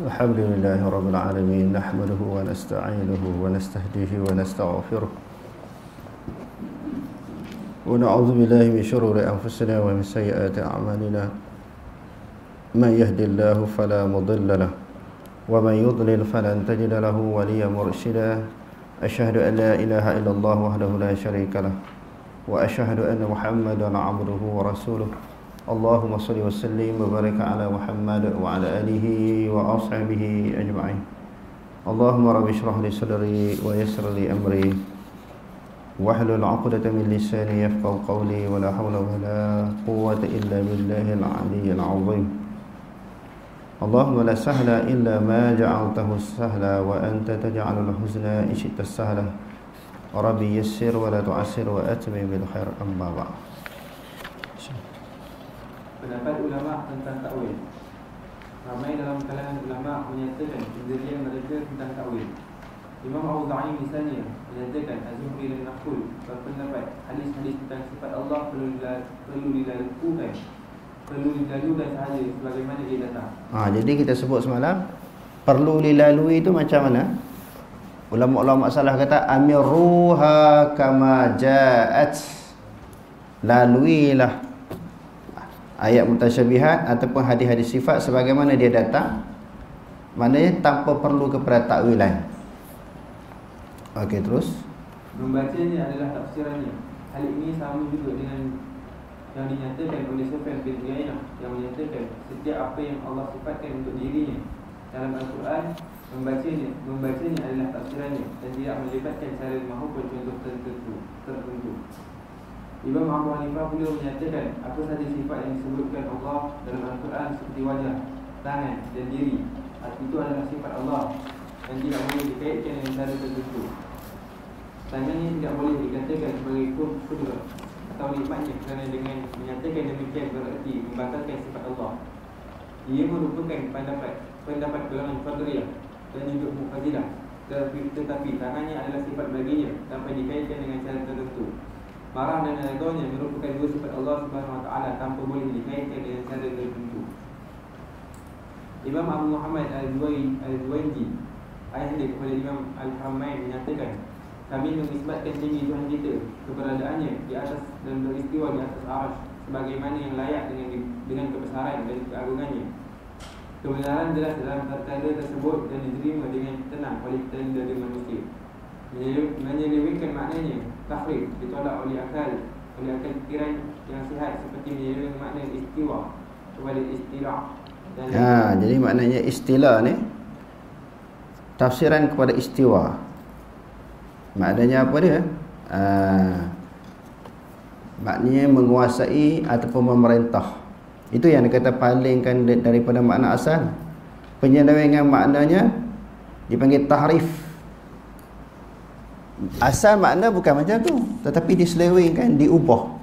Alhamdulillahi Rabbil Alamin. Nahmaduhu wa nasta'inuhu wa nastahdihi wa nastaghfiruh. Wa na'udzu billahi min shururi anfusina wa min sayyiati a'malina. Man yahdihillahu fala mudilla lahu wa man yudlil falan tajida lahu waliyyan mursyida. Asyhadu an la ilaha illallah wahdahu la syarika lah wa asyhadu anna Muhammadan 'abduhu wa rasuluh. Allahumma salli wa sallim wa barik ala Muhammad wa ala alihi wa ashabihi ajma'in. Allahumma rabbi shrah li sadri wa yassir li amri wahlul 'uqdatam min lisani yafqahu qawli wa la hawla wa la quwwata illa billahil 'aliyyil 'azim. Allahumma la sahla illa ma ja'altahu sahla wa anta taj'alul huzna in syi'ta sahla. Rabbi yassir wa la tu'assir wa atmim bil khair. Amma ba'd. Pendapat ulama tentang takwil. Ramai dalam kalangan ulama menyatakan pendirian mereka tentang takwil. Imam Auza'i misalnya menyatakan Az-Zuhri dan Naqul berpendapat hadis-hadis tentang sifat Allah perlu dilalukan sahaja sebagaimana dia datang. Jadi kita sebut semalam perlu dilalui itu macam mana? Ulama-ulama salah kata amiruha kama ja'at. Laluilah ayat mutasyabihat ataupun hadis-hadis sifat sebagaimana dia datang, maknanya tanpa perlu kepada takwilan. Okey, terus Membacanya adalah tafsirannya. Hal ini sama juga dengan yang dinyatakan oleh Sufyan bin Uyainah yang menyatakan setiap apa yang Allah sifatkan untuk dirinya dalam Al-Quran, membacanya adalah tafsirannya dan tidak melibatkan cara maupun contoh tertentu. Imam Abu Hanifah beliau menyatakan apa sahaja sifat yang disebutkan Allah dalam Al-Quran seperti wajah, tangan dan diri, itu adalah sifat Allah dan tidak boleh dikaitkan dengan cara tertentu. Tangannya tidak boleh dikatakan sebagai kudrat atau nikmatnya kerana dengan menyatakan demikian berarti membatalkan sifat Allah. Ia merupakan pendapat golongan Qadariyah dan juga Mu'tazilah. Tetapi tangannya adalah sifat baginya tanpa dikaitkan dengan cara tertentu. Marah dan redanya merupakan dua sifat Allah Subhanahu Wa Taala tanpa boleh dikaitkan dengan cara tertentu. Imam Abu Muhammad Al-Zuwaiji, ayahanda kepada Imam Al-Haramain, menyatakan, kami mengisbatkan tinggi Tuhan kita, keberadaannya di atas dan beristiwa di atas arasy sebagaimana yang layak dengan kebesaran dan keagungannya. Kebenaran jelas dalam perkara tersebut dan diterima dengan tenang oleh kita dari manusia. Menyelewengkan maknanya tahrif ditolak oleh akal fikiran yang sihat seperti menyeleweng makna istiwa kepada istilah. Jadi maknanya istilah ni tafsiran kepada istiwa. Maknanya apa dia? Maknanya menguasai ataupun memerintah. Itu yang dikata palingkan daripada makna asal. Penyelewengan maknanya dipanggil tahrif. Asal makna bukan macam tu, tetapi diselewengkan, diubah.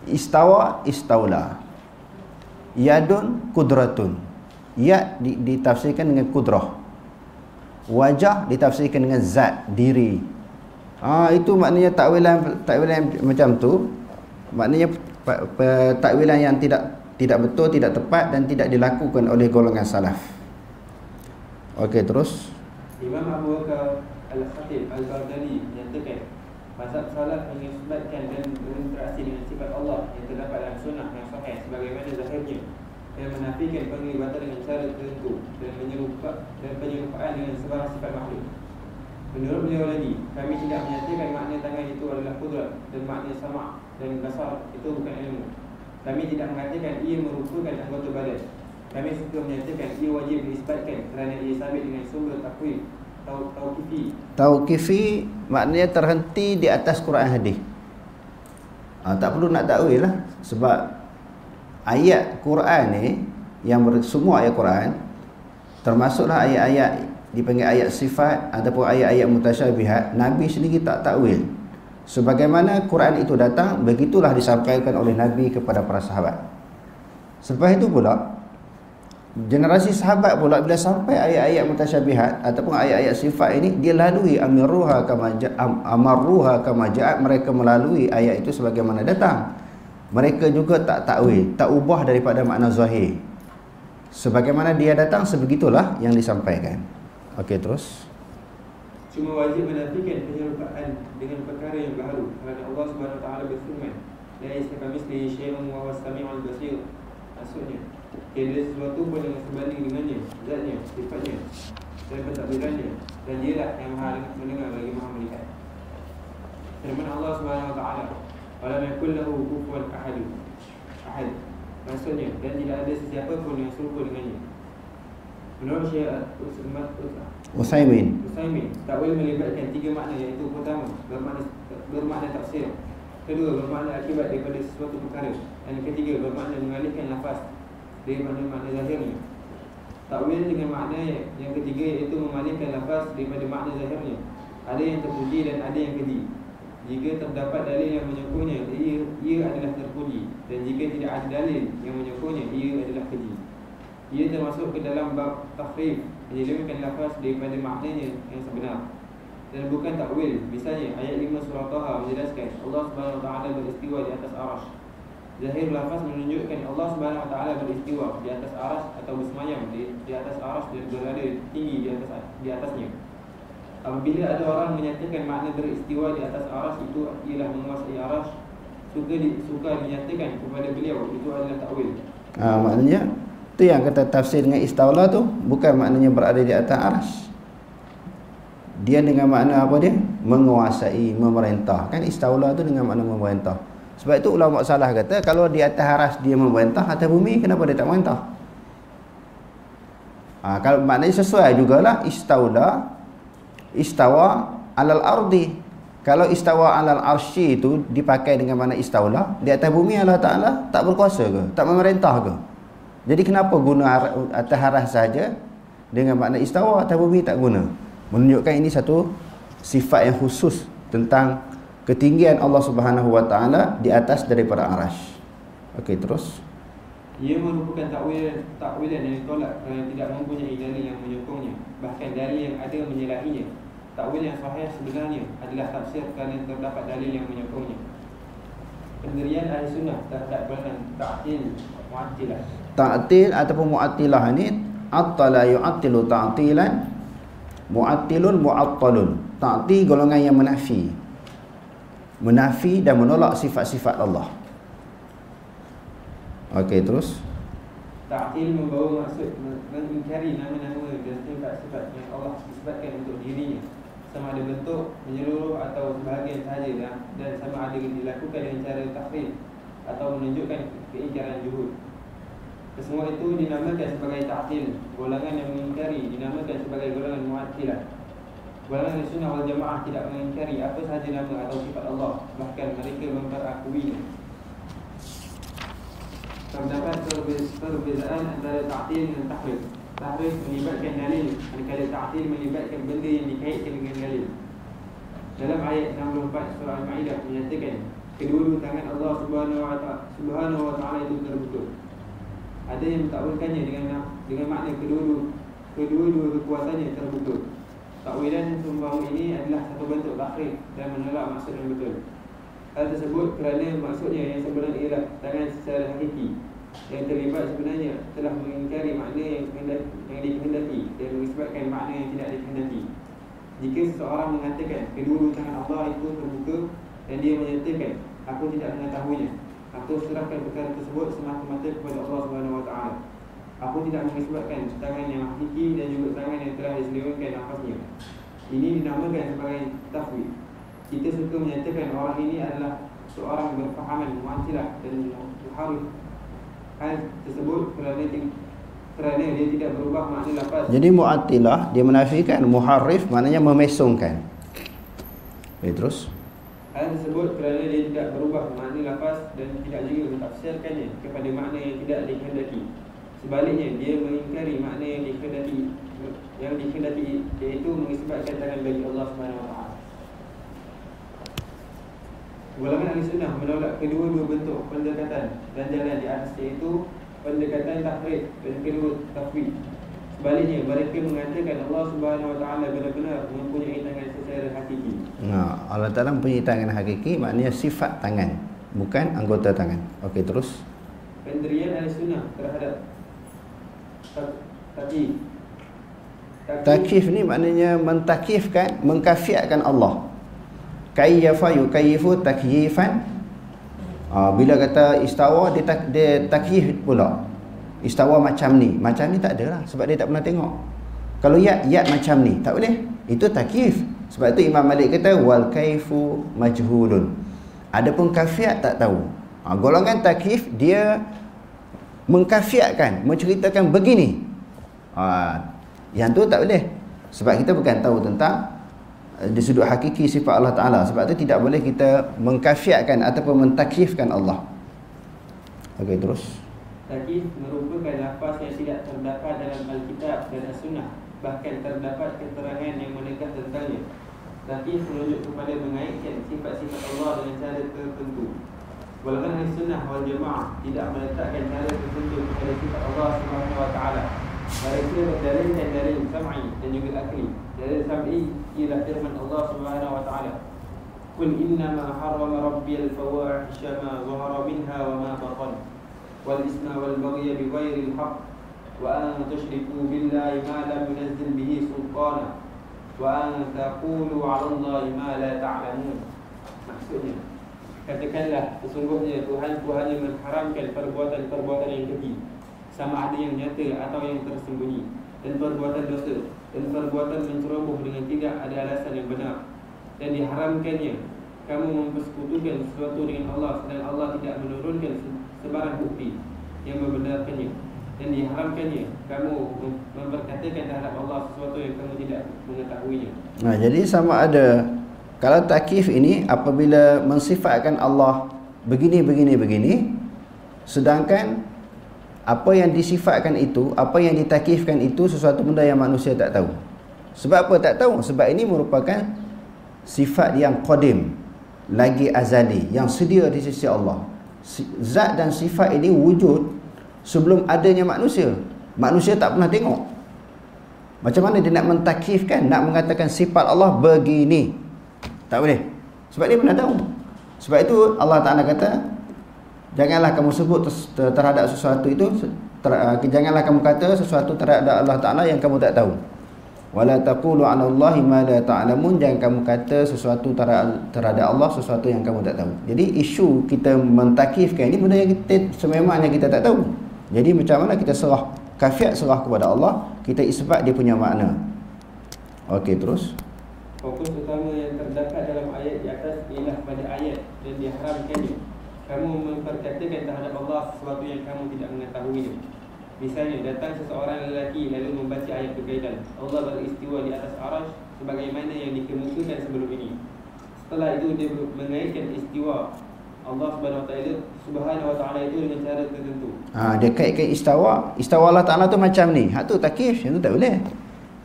Istawa, istaula. Yadun, kudratun. Yad ditafsirkan dengan kudrah. Wajah ditafsirkan dengan zat, diri. Itu maknanya takwilan macam tu. Maknanya takwilan yang tidak betul, tidak tepat dan tidak dilakukan oleh golongan salaf. Okey, terus Imam Abu Bakar Al-Khatib Al-Baghdadi menyatakan mazhab salaf mengisbatkan dan berinteraksi dengan sifat Allah yang terdapat dalam sunnah yang sahih sebagaimana zahirnya, dan menafikan penglibatan dengan cara tertentu dan penyerupaan dengan sebarang sifat makhluk. Menurut beliau lagi, kami tidak menyatakan makna tangan itu adalah kudrat dan makna sama' dan basar itu bukan ilmu. Kami tidak mengatakan ia merupakan anggota badan. Kami suka menyatakan ia wajib diisbatkan kerana ia sabit dengan sumber takwil Tauqifi maknanya terhenti di atas Quran hadis. Tak perlu nak takwil lah, sebab ayat Quran ni semua ayat Quran, termasuklah ayat-ayat dipanggil ayat sifat ataupun ayat-ayat mutasyabihat, Nabi sendiri tak takwil. Sebagaimana Quran itu datang, begitulah disampaikan oleh Nabi kepada para sahabat. Selepas itu pula generasi sahabat pula bila sampai ayat-ayat mutasyabihat ataupun ayat-ayat sifat ini, dia lalui amarruha kama ja'at, mereka melalui ayat itu sebagaimana datang. mereka juga tak takwil, tak ubah daripada makna zahir. Sebagaimana dia datang, sebegitulah yang disampaikan. Okey, terus. Cuma wajib menafikan penyerupaan dengan perkara yang baru, kerana Allah Subhanahu Wa Taala berfirman, laisa kamitslihi syai'un wa huwas samiul basir. Maksudnya, tiada sesuatu pun yang sebanding dengannya, zatnya, sifatnya dan pentadbirannya, dan dialah yang maha mendengar lagi maha melihat. Firman Allah Subhanahu Wa Taala, walam yakul lahu kufuwan ahad. Maksudnya, dan tidak ada sesiapa pun yang serupa dengannya. Menurut Syekh Utsaimin, takwil melibatkan 3 makna, iaitu pertama, bermakna tafsir, kedua, bermakna akibat daripada sesuatu perkara, dan ketiga, bermakna mengalihkan lafaz daripada makna zahirnya. Takwil dengan makna yang ketiga, iaitu mengalihkan lafaz daripada makna zahirnya. Ada yang terpuji dan ada yang keji. Jika terdapat dalil yang menyokongnya, ia adalah terpuji, dan jika tidak ada dalil yang menyokongnya, ia adalah keji. Ia termasuk ke dalam bab tahrif, menyelewengkan lafaz daripada maknanya yang sebenar, dan bukan takwil. Misalnya ayat 5 surah Taha menjelaskan Allah Subhanahu Wa Taala beristiwa di atas arasy. Zahir lafaz menunjukkan Allah Subhanahu Wa Taala beristiwa di atas arasy atau bersemayam di atas arasy dan berada tinggi di atasnya. Apabila ada orang menyatakan makna beristiwa di atas arasy itu ialah menguasai arasy, suka dinyatakan kepada beliau, itu adalah takwil. Maknanya tu yang kata tafsir dengan istaula tu bukan maknanya berada di atas arasy. Dia dengan makna apa dia? Menguasai, memerintah. Kan istaula tu dengan makna memerintah. Sebab itu ulama salah kata kalau di atas arasy dia memerintah, atas bumi kenapa dia tak memerintah? Kalau maknanya sesuai jugalah istawa alal ardi. Kalau istawa alal arsy itu dipakai dengan makna istaula, di atas bumi Allah Taala tak berkuasa ke? Tak memerintah ke? Jadi kenapa guna atas arasy saja dengan makna istawa, atas bumi tak guna? Menunjukkan ini satu sifat yang khusus tentang ketinggian Allah Subhanahu Wa Taala di atas daripada arasy. Okey, terus. Ia merupakan takwilan yang ditolak kerana tidak mempunyai dalil yang menyokongnya, bahkan dalil yang ada menyalahinya. Takwil yang sahih sebenarnya adalah tafsir kerana terdapat dalil yang menyokongnya. Pendirian ahli sunnah terhadap golongan ta'til, mu'attilah. Ta'til ataupun mu'attilah ni attala yu'attilu ta'tilan, mu'attilun mu'attalun. Ta'til golongan yang menafi dan menolak sifat-sifat Allah. Okey, terus. Ta'til membawa maksud mengingkari nama-nama dan sifat-sifat yang Allah disebutkan untuk dirinya, sama ada bentuk, menyeluruh atau sebahagian sahaja, dan sama ada dilakukan dengan cara tahrif atau menunjukkan keingkaran juhud. Kesemua itu dinamakan sebagai ta'til. Golongan yang mengingkari dinamakan sebagai golongan mu'attilah. Golongan Sunnah wal Jamaah tidak mengingkari apa sahaja nama atau sifat Allah, bahkan mereka memperakuinya. Terdapat perbezaan antara ta'til dan tahrif. Tahrif melibatkan dalil, manakala ta'til melibatkan benda yang dikaitkan dengan dalil. Dalam ayat 64 surah Al-Maidah menyatakan kedua-dua tangan Allah Subhanahu Wa Taala itu terbuka. Ada yang mentakwilkannya dengan makna kedua-dua kekuasaannya terbuka. Takwilan seumpama ini adalah satu bentuk tahrif dan menolak maksud yang betul. Hal tersebut kerana maksudnya yang sebenarnya ialah tangan secara hakiki. Yang terlibat sebenarnya telah mengingkari makna yang dikehendaki dan mengisbatkan makna yang tidak dikehendaki. Jika seseorang mengatakan kedua tangan Allah itu terbuka dan dia menyatakan aku tidak mengetahuinya, aku serahkan perkara tersebut semata-mata kepada Allah Subhanahu Wa Taala. Aku tidak mengisbatkan tangan yang hakiki dan juga tangan yang telah diselewengkan nafasnya. Ini dinamakan sebagai tafwid. Kita suka menyatakan orang ini adalah seorang berfahaman mu'attilah dan muharrif. Hal tersebut kerana dia tidak berubah makna lafaz. Jadi mu'attilah dia menafikan, muharrif maknanya memesongkan. Terus. Hal tersebut kerana dia tidak berubah makna lafaz dan tidak juga mentafsirkannya kepada makna yang tidak dikehendaki. Sebaliknya, dia mengingkari makna yang dikehendaki, iaitu mengisbatkan tangan bagi Allah Subhanahu Wa Taala. Golongan ahli sunnah menolak kedua-dua bentuk pendekatan dan jalan di atas, iaitu pendekatan tahrif dan kedua tafwid. Sebaliknya, mereka mengatakan Allah Subhanahu Wa Taala benar-benar mempunyai tangan secara hakiki. Allah Taala mempunyai tangan hakiki, maknanya sifat tangan. bukan anggota tangan. Okey, terus. Pendirian Ahlussunnah terhadap Takif ni maknanya mentakifkan, mengkafiatkan Allah. Kayyafa yukayyifu takyifan. Bila kata istawa, dia takyif pula. Istawa macam ni tak ada lah, sebab dia tak pernah tengok. Kalau yat macam ni, tak boleh. Itu takyif. Sebab itu Imam Malik kata wal kaifu majhulun. Adapun kafiat tak tahu. Golongan takyif dia mengkafiatkan, menceritakan begini. Yang tu tak boleh. Sebab kita bukan tahu tentang di sudut hakiki sifat Allah Ta'ala. Sebab tu tidak boleh kita mengkafiatkan ataupun mentakyifkan Allah. Okey, terus. Takyif merupakan lafaz yang tidak terdapat dalam Alkitab dan As-Sunnah. Bahkan terdapat keterangan yang menegas tentangnya. Takyif menunjuk kepada mengaitkan sifat-sifat Allah dengan cara tertentu. Golongan Ahlussunnah wal Jamaah tidak meletakkan cara tertentu kepada sifat Allah Subhanahu wa taala. Mereka berdalilkan dalil sam'i dan juga akli. Dalil sam'i ialah firman Allah Subhanahu wa taala. Qul innama harrama rabbiyal fawahisha ma zahara minha wa ma batan wal isma wal baghya bighairi al-haqq wa an tusyriku billahi ma lam yunzil bihi sultana wa an taqulu 'ala Allahi ma la ta'lamun. Maksudnya, katakanlah sesungguhnya Tuhan hanya mengharamkan perbuatan-perbuatan yang keji, sama ada yang nyata atau yang tersembunyi, dan perbuatan dosa dan perbuatan menceroboh dengan tidak ada alasan yang benar, dan diharamkannya kamu mempersekutukan sesuatu dengan Allah sedang Allah tidak menurunkan sebarang bukti yang membenarkannya, dan diharamkannya kamu memperkatakan terhadap Allah sesuatu yang kamu tidak mengetahuinya. Jadi sama ada kalau takyif ini apabila mensifatkan Allah begini, sedangkan apa yang disifatkan itu, apa yang ditakyifkan itu sesuatu benda yang manusia tak tahu. Sebab apa tak tahu? Sebab ini merupakan sifat yang qadim, lagi azali, yang sedia di sisi Allah. Zat dan sifat ini wujud sebelum adanya manusia. Manusia tak pernah tengok. Macam mana dia nak mentakyifkan, nak mengatakan sifat Allah begini? Tak boleh. Sebab dia pernah tahu. Sebab itu Allah Ta'ala kata, janganlah kamu sebut terhadap sesuatu itu, janganlah kamu kata sesuatu terhadap Allah Ta'ala yang kamu tak tahu. Wala taqulu 'ala Allahi ma la ta'lamun. Jangan kamu kata sesuatu terhadap Allah sesuatu yang kamu tak tahu. Jadi isu kita mentakyifkan ini benda yang kita sememangnya kita tak tahu. Jadi macam mana kita serah, kafiat serah kepada Allah, kita isbat dia punya makna. Okey, terus. Fokus utama yang terdapat dalam ayat di atas ialah pada ayat dan diharamkannya kamu memperkatakan terhadap Allah sesuatu yang kamu tidak mengetahuinya. Misalnya, datang seseorang lelaki lalu membaca ayat berkaitan Allah beristiwa di atas arasy sebagaimana yang dikemukakan sebelum ini. Setelah itu dia mengaitkan istiwa Allah Subhanahu wa taala itu dengan cara tertentu. Dia kaitkan istawa Allah Taala tu macam ni. Hak tu takyif, yang tu tak boleh.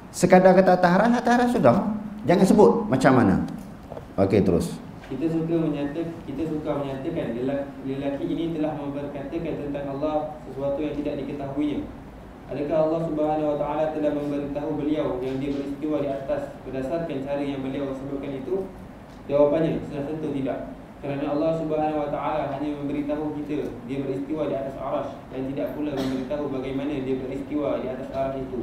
Sekadar kata taharan sudah. Jangan sebut macam mana. Okey, terus. Kita suka menyatakan lelaki ini telah memperkatakan tentang Allah sesuatu yang tidak diketahuinya. Adakah Allah Subhanahu wa taala telah memberitahu beliau yang dia beristiwa di atas berdasarkan cara yang beliau sebutkan itu? Jawapannya sudah tentu tidak. Kerana Allah Subhanahu wa taala hanya memberitahu kita dia beristiwa di atas arasy dan tidak pula memberitahu bagaimana dia beristiwa di atas arasy itu.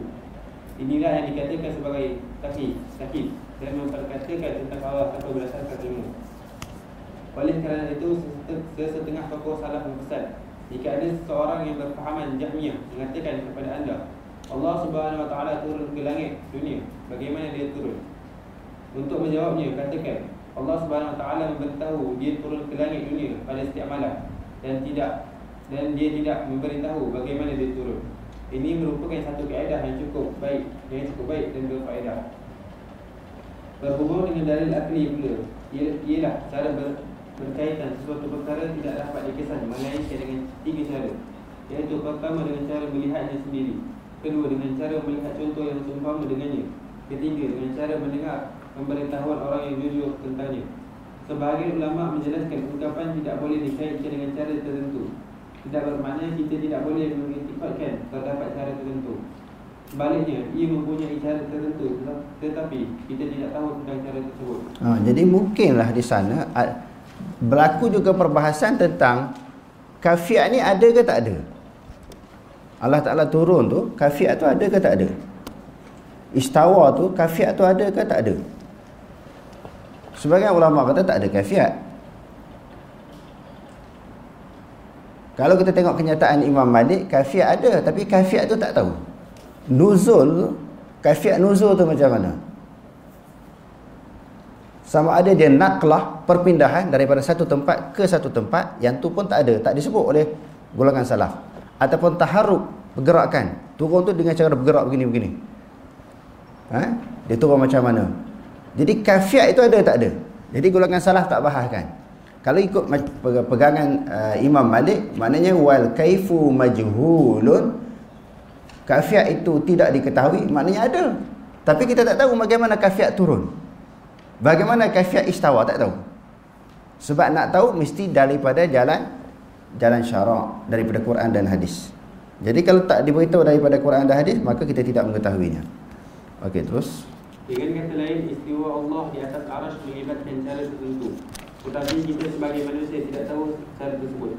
Inilah yang dikatakan sebagai takyif dan memperkatakan tentang Allah tanpa berdasarkan ilmu. Oleh kerana itu, sesetengah tokoh salaf berpesan, jika ada seseorang yang berfahaman Jahmiyah mengatakan kepada anda Allah Subhanahu wa taala turun ke langit dunia, bagaimana dia turun? Untuk menjawabnya, katakan Allah Subhanahu wa taala memberitahu dia turun ke langit dunia pada setiap malam dan dia tidak memberitahu bagaimana dia turun. Ini merupakan satu kaedah yang cukup baik dan berfaedah. Berhubung dengan dalil akli pula ialah cara berkaitan sesuatu perkara tidak dapat dikesan melainkan dengan 3 cara, iaitu pertama dengan cara melihatnya sendiri, kedua dengan cara melihat contoh yang seumpama dengannya, ketiga dengan cara mendengar pemberitahuan orang yang jujur tentangnya. Sebahagian ulama menjelaskan ungkapan tidak boleh dikaitkan dengan cara tertentu tidak bermakna kita tidak boleh mengiktikadkan terdapat cara tertentu. Sebaliknya, ia mempunyai cara tertentu tetapi kita tidak tahu tentang cara tersebut. Jadi mungkinlah di sana berlaku juga perbahasan tentang kafiat ni ada ke tak ada. Allah Ta'ala turun tu, kafiat tu ada ke tak ada. Istawa tu, kafiat tu ada ke tak ada. Sebagian ulama kata tak ada kafiat. Kalau kita tengok kenyataan Imam Malik, kafiat ada, tapi kafiat tu tak tahu. Nuzul, kafiat nuzul tu macam mana? Sama ada dia naqlah, perpindahan daripada satu tempat ke satu tempat, yang tu pun tak ada, tak disebut oleh golongan salaf. Ataupun taharruk, pergerakan. Turun tu dengan cara bergerak begini-begini. Dia turun macam mana? Jadi kafiat itu ada tak ada? Jadi golongan salaf tak bahaskan. Kalau ikut pegangan Imam Malik, maknanya wal kaifu majhulun, kafiat itu tidak diketahui, maknanya ada. Tapi kita tak tahu bagaimana kafiat turun. Bagaimana kafiat istawa, tak tahu. Sebab nak tahu mesti daripada jalan syarak, daripada Quran dan hadis. Jadi kalau tak diberitahu daripada Quran dan hadis, maka kita tidak mengetahuinya. Okey, terus. Dengan kata lain, istiwa Allah di atas arasy melibatkan cara tertentu. Tetapi kita sebagai manusia tidak tahu cara tersebut.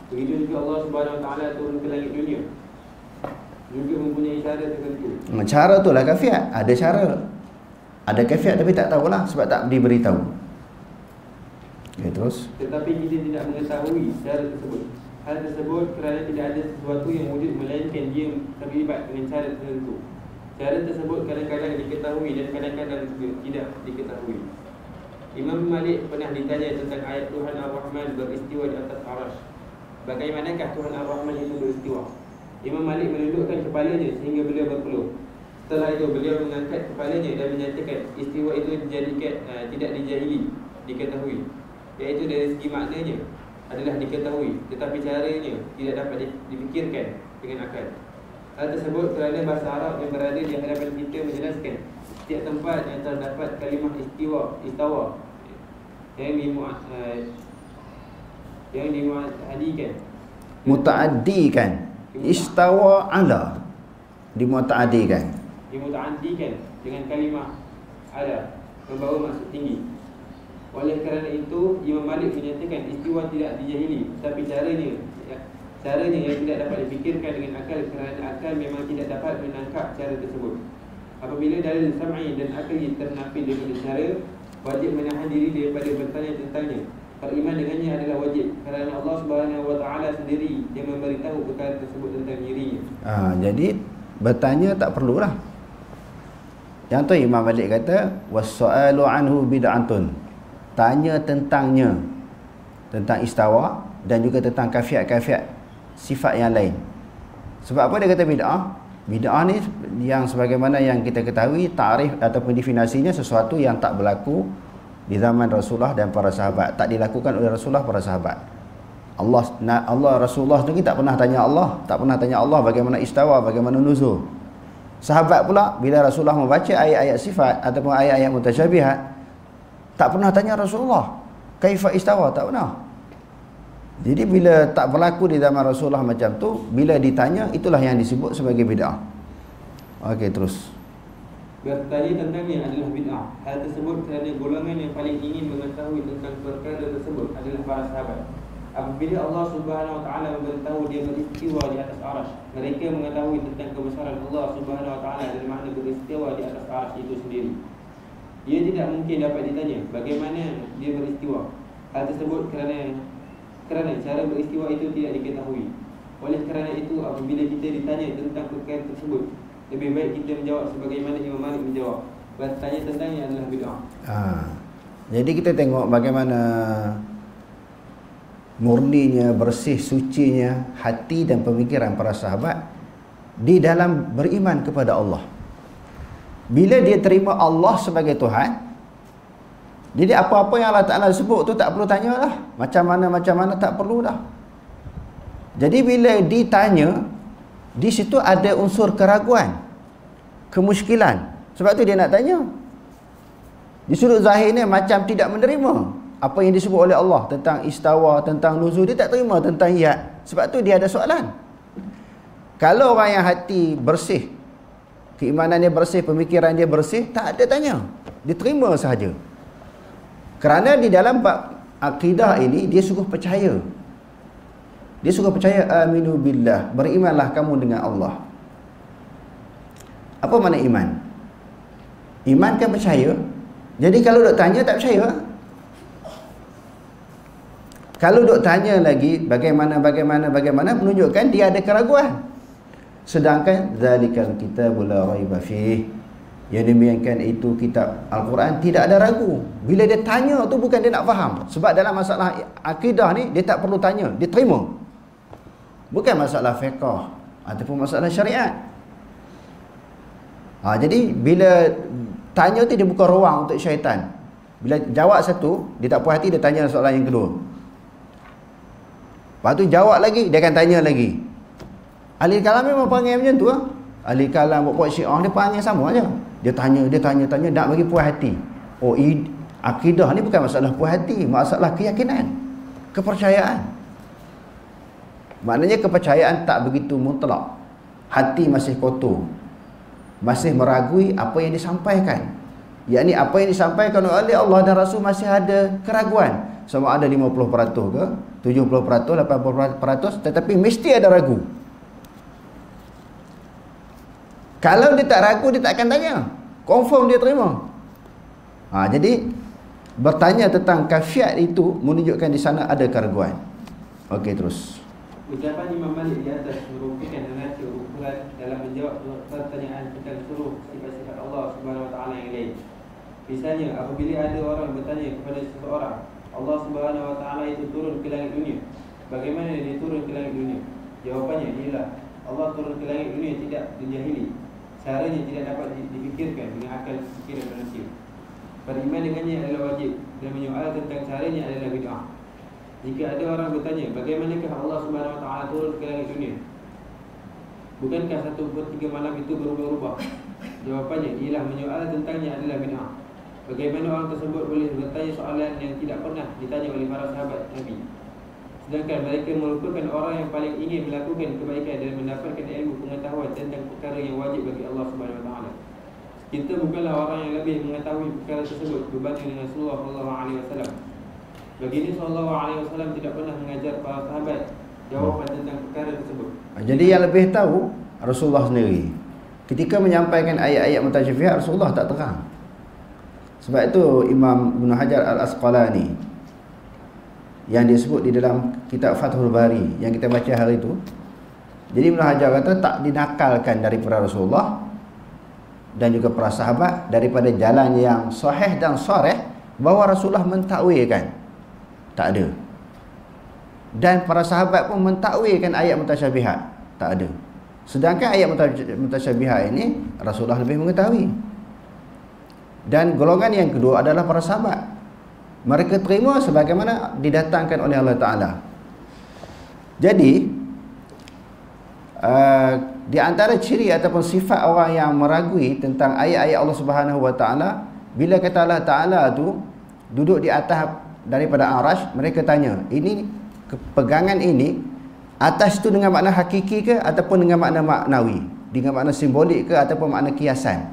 Begitu juga Allah Subhanahu Wa Taala turun ke langit dunia, juga mempunyai cara tertentu. Cara tu lah kafiat. Ada cara. Ada kafiat tapi tak tahulah sebab tak diberitahu. Okay, terus. Tetapi kita tidak mengetahui cara tersebut. Hal tersebut kerana tidak ada sesuatu yang wujud melainkan dia terlibat dengan cara tertentu. Cara tersebut kadang-kadang diketahui dan kadang-kadang tidak diketahui. Imam Malik pernah ditanya tentang ayat Tuhan Ar-Rahman beristiwa di atas arasy. Bagaimanakah Tuhan Ar-Rahman itu beristiwa? Imam Malik menundukkan kepalanya sehingga beliau berpeluh. Setelah itu beliau mengangkat kepalanya dan menyatakan istiwa itu tidak dijahili, diketahui. Iaitu dari segi maknanya adalah diketahui, tetapi caranya tidak dapat difikirkan dengan akal. Hal tersebut kerana bahasa Arab yang berada di hadapan kita menjelaskan setiap tempat yang terdapat kalimah istawa yang dimuaddikan, Mutaaddikan. Istawa ala, dimutaaddikan dengan kalimah ala, membawa maksud tinggi. Oleh kerana itu Imam Malik menyatakan istiwa tidak dijahili, tapi caranya yang tidak dapat dipikirkan dengan akal, kerana akal memang tidak dapat menangkap cara tersebut. Apabila dalil sam'i dan akli ternafil daripada cara, wajib menahan diri daripada bertanya tentangnya. Beriman dengannya adalah wajib, kerana Allah Subhanahu Wa Taala sendiri yang memberitahu perkara tersebut tentang dirinya. Jadi bertanya tak perlulah. Yang tu Imam Malik kata was-su'alu anhu bid'atun. Tanya tentangnya, tentang istawa dan juga tentang kafiat-kafiat sifat yang lain. Sebab apa dia kata bid'ah? Bid'ah ni yang sebagaimana yang kita ketahui, ta'rif ataupun definisinya sesuatu yang tak berlaku di zaman Rasulullah dan para sahabat, tak dilakukan oleh Rasulullah, para sahabat. Allah Rasulullah sendiri tak pernah tanya Allah, bagaimana istawa, bagaimana nuzul. Sahabat pula bila Rasulullah membaca ayat-ayat sifat ataupun ayat-ayat mutasyabihat, tak pernah tanya Rasulullah kaifa istawa, tak pernah. Jadi bila tak berlaku di zaman Rasulullah macam tu, bila ditanya, itulah yang disebut sebagai bid'ah. Okey, terus. Bertanya tentangnya adalah bid'ah. Hal tersebut kerana golongan yang paling ingin mengetahui tentang perkara tersebut adalah para sahabat. Apabila Allah Subhanahu Wa Taala memberitahu dia beristiwa di atas arasy, mereka mengetahui tentang kebesaran Allah Subhanahu Wa Taala dan makna beristiwa di atas arasy itu sendiri. Dia tidak mungkin dapat ditanya bagaimana dia beristiwa. Hal tersebut kerana cara beristiwa itu tidak diketahui. Oleh kerana itu, apabila kita ditanya tentang perkara tersebut, lebih baik kita menjawab sebagaimana Imam Malik menjawab. Bertanya tentangnya adalah bid'ah. Jadi kita tengok bagaimana murninya, bersih, sucinya hati dan pemikiran para sahabat di dalam beriman kepada Allah. Bila dia terima Allah sebagai Tuhan, jadi apa-apa yang Allah Ta'ala sebut tu tak perlu tanya lah. Macam mana tak perlu dah. Jadi bila ditanya, di situ ada unsur keraguan, kemusykilan. Sebab tu dia nak tanya. Di sudut zahirnya macam tidak menerima apa yang disebut oleh Allah tentang istawa, tentang nuzul. Dia tak terima tentang iyad. Sebab tu dia ada soalan. Kalau orang yang hati bersih, keimanan dia bersih, pemikiran dia bersih, tak ada tanya. Dia terima sahaja. Kerana di dalam bab akidah ini dia suruh percaya. Dia suruh percaya, aminu billah, berimanlah kamu dengan Allah. Apa makna iman? Iman kan percaya. Jadi kalau dok tanya tak percaya. Kalau dok tanya lagi bagaimana menunjukkan dia ada keraguan. Sedangkan zalikal kitabul la raiba fih, yang demikian itu kitab Al-Quran tidak ada ragu. Bila dia tanya tu bukan dia nak faham. Sebab dalam masalah akidah ni dia tak perlu tanya, dia terima. Bukan masalah fiqh ataupun masalah syariat. Jadi bila tanya tu dia buka ruang untuk syaitan. Bila jawab satu, dia tak puas hati, dia tanya soalan yang kedua. Lepas tu jawab lagi, dia akan tanya lagi. Ahli kalam memang panggil macam tu. Ahli kalam buat syiah dia panggil sama aja. Dia tanya, nak bagi puas hati. Akidah ni bukan masalah puas hati, masalah keyakinan, kepercayaan. Maknanya kepercayaan tak begitu mutlak. Hati masih kotor, masih meragui apa yang disampaikan. Yakni apa yang disampaikan oleh Allah dan Rasul masih ada keraguan. Sama ada 50% ke, 70%, 80%, tetapi mesti ada ragu. Kalau dia tak ragu, dia tak akan tanya. Confirm dia terima. Jadi bertanya tentang kafiat itu menunjukkan di sana ada keraguan. Okey, terus. Ucapan Imam Malik di atas merupakan mengacu ukuran dalam menjawab pertanyaan tentang seluruh sifat-sifat Allah Subhanahu Wa Taala yang lain. Misalnya, apabila ada orang bertanya kepada seseorang, Allah Subhanahu Wa Taala itu turun ke langit dunia, bagaimana dia turun ke langit dunia? Jawapannya ialah Allah turun ke langit dunia tidak dijahili. Caranya tidak dapat dipikirkan dengan akal fikiran manusia. Beriman dengannya adalah wajib, dan menyoal tentang caranya adalah bid'ah. Jika ada orang bertanya, bagaimanakah Allah Subhanahu Wa Taala turun ke langit dunia? Bukankah 1/3 malam itu berubah-ubah? Jawapannya ialah menyoal tentangnya adalah bid'ah. Bagaimana orang tersebut boleh bertanya soalan yang tidak pernah ditanya oleh para sahabat Nabi, sedangkan mereka merupakan orang yang paling ingin melakukan kebaikan dan mendapatkan ilmu pengetahuan tentang perkara yang wajib bagi Allah Subhanahu Wa Taala. Kita bukanlah orang yang lebih mengetahui perkara tersebut berbanding dengan Rasulullah sallallahu alaihi wasallam. Baginda sallallahu alaihi wasallam tidak pernah mengajar para sahabat jawapan tentang perkara tersebut. Jadi yang lebih tahu Rasulullah sendiri. Ketika menyampaikan ayat-ayat mutasyabihat, Rasulullah tak terang. Sebab itu Imam Ibn Hajar Al-Asqalani yang disebut di dalam kitab Fathul Bari yang kita baca hari itu, jadi Ibn Hajar kata tak dinakalkan daripada Rasulullah dan juga para sahabat daripada jalan yang sahih dan sharih bahawa Rasulullah mentakwilkan. Tak ada. Dan para sahabat pun mentakwilkan ayat mutasyabihat. Tak ada. Sedangkan ayat mutasyabihat ini Rasulullah lebih mengetahui. Dan golongan yang kedua adalah para sahabat. Mereka terima sebagaimana didatangkan oleh Allah Ta'ala. Jadi di antara ciri ataupun sifat orang yang meragui tentang ayat-ayat Allah Subhanahu Wa Ta'ala, bila kata Allah Ta'ala tu duduk di atas daripada arash, mereka tanya, ini pegangan ini atas tu dengan makna hakiki ke ataupun dengan makna maknawi, dengan makna simbolik ke ataupun makna kiasan?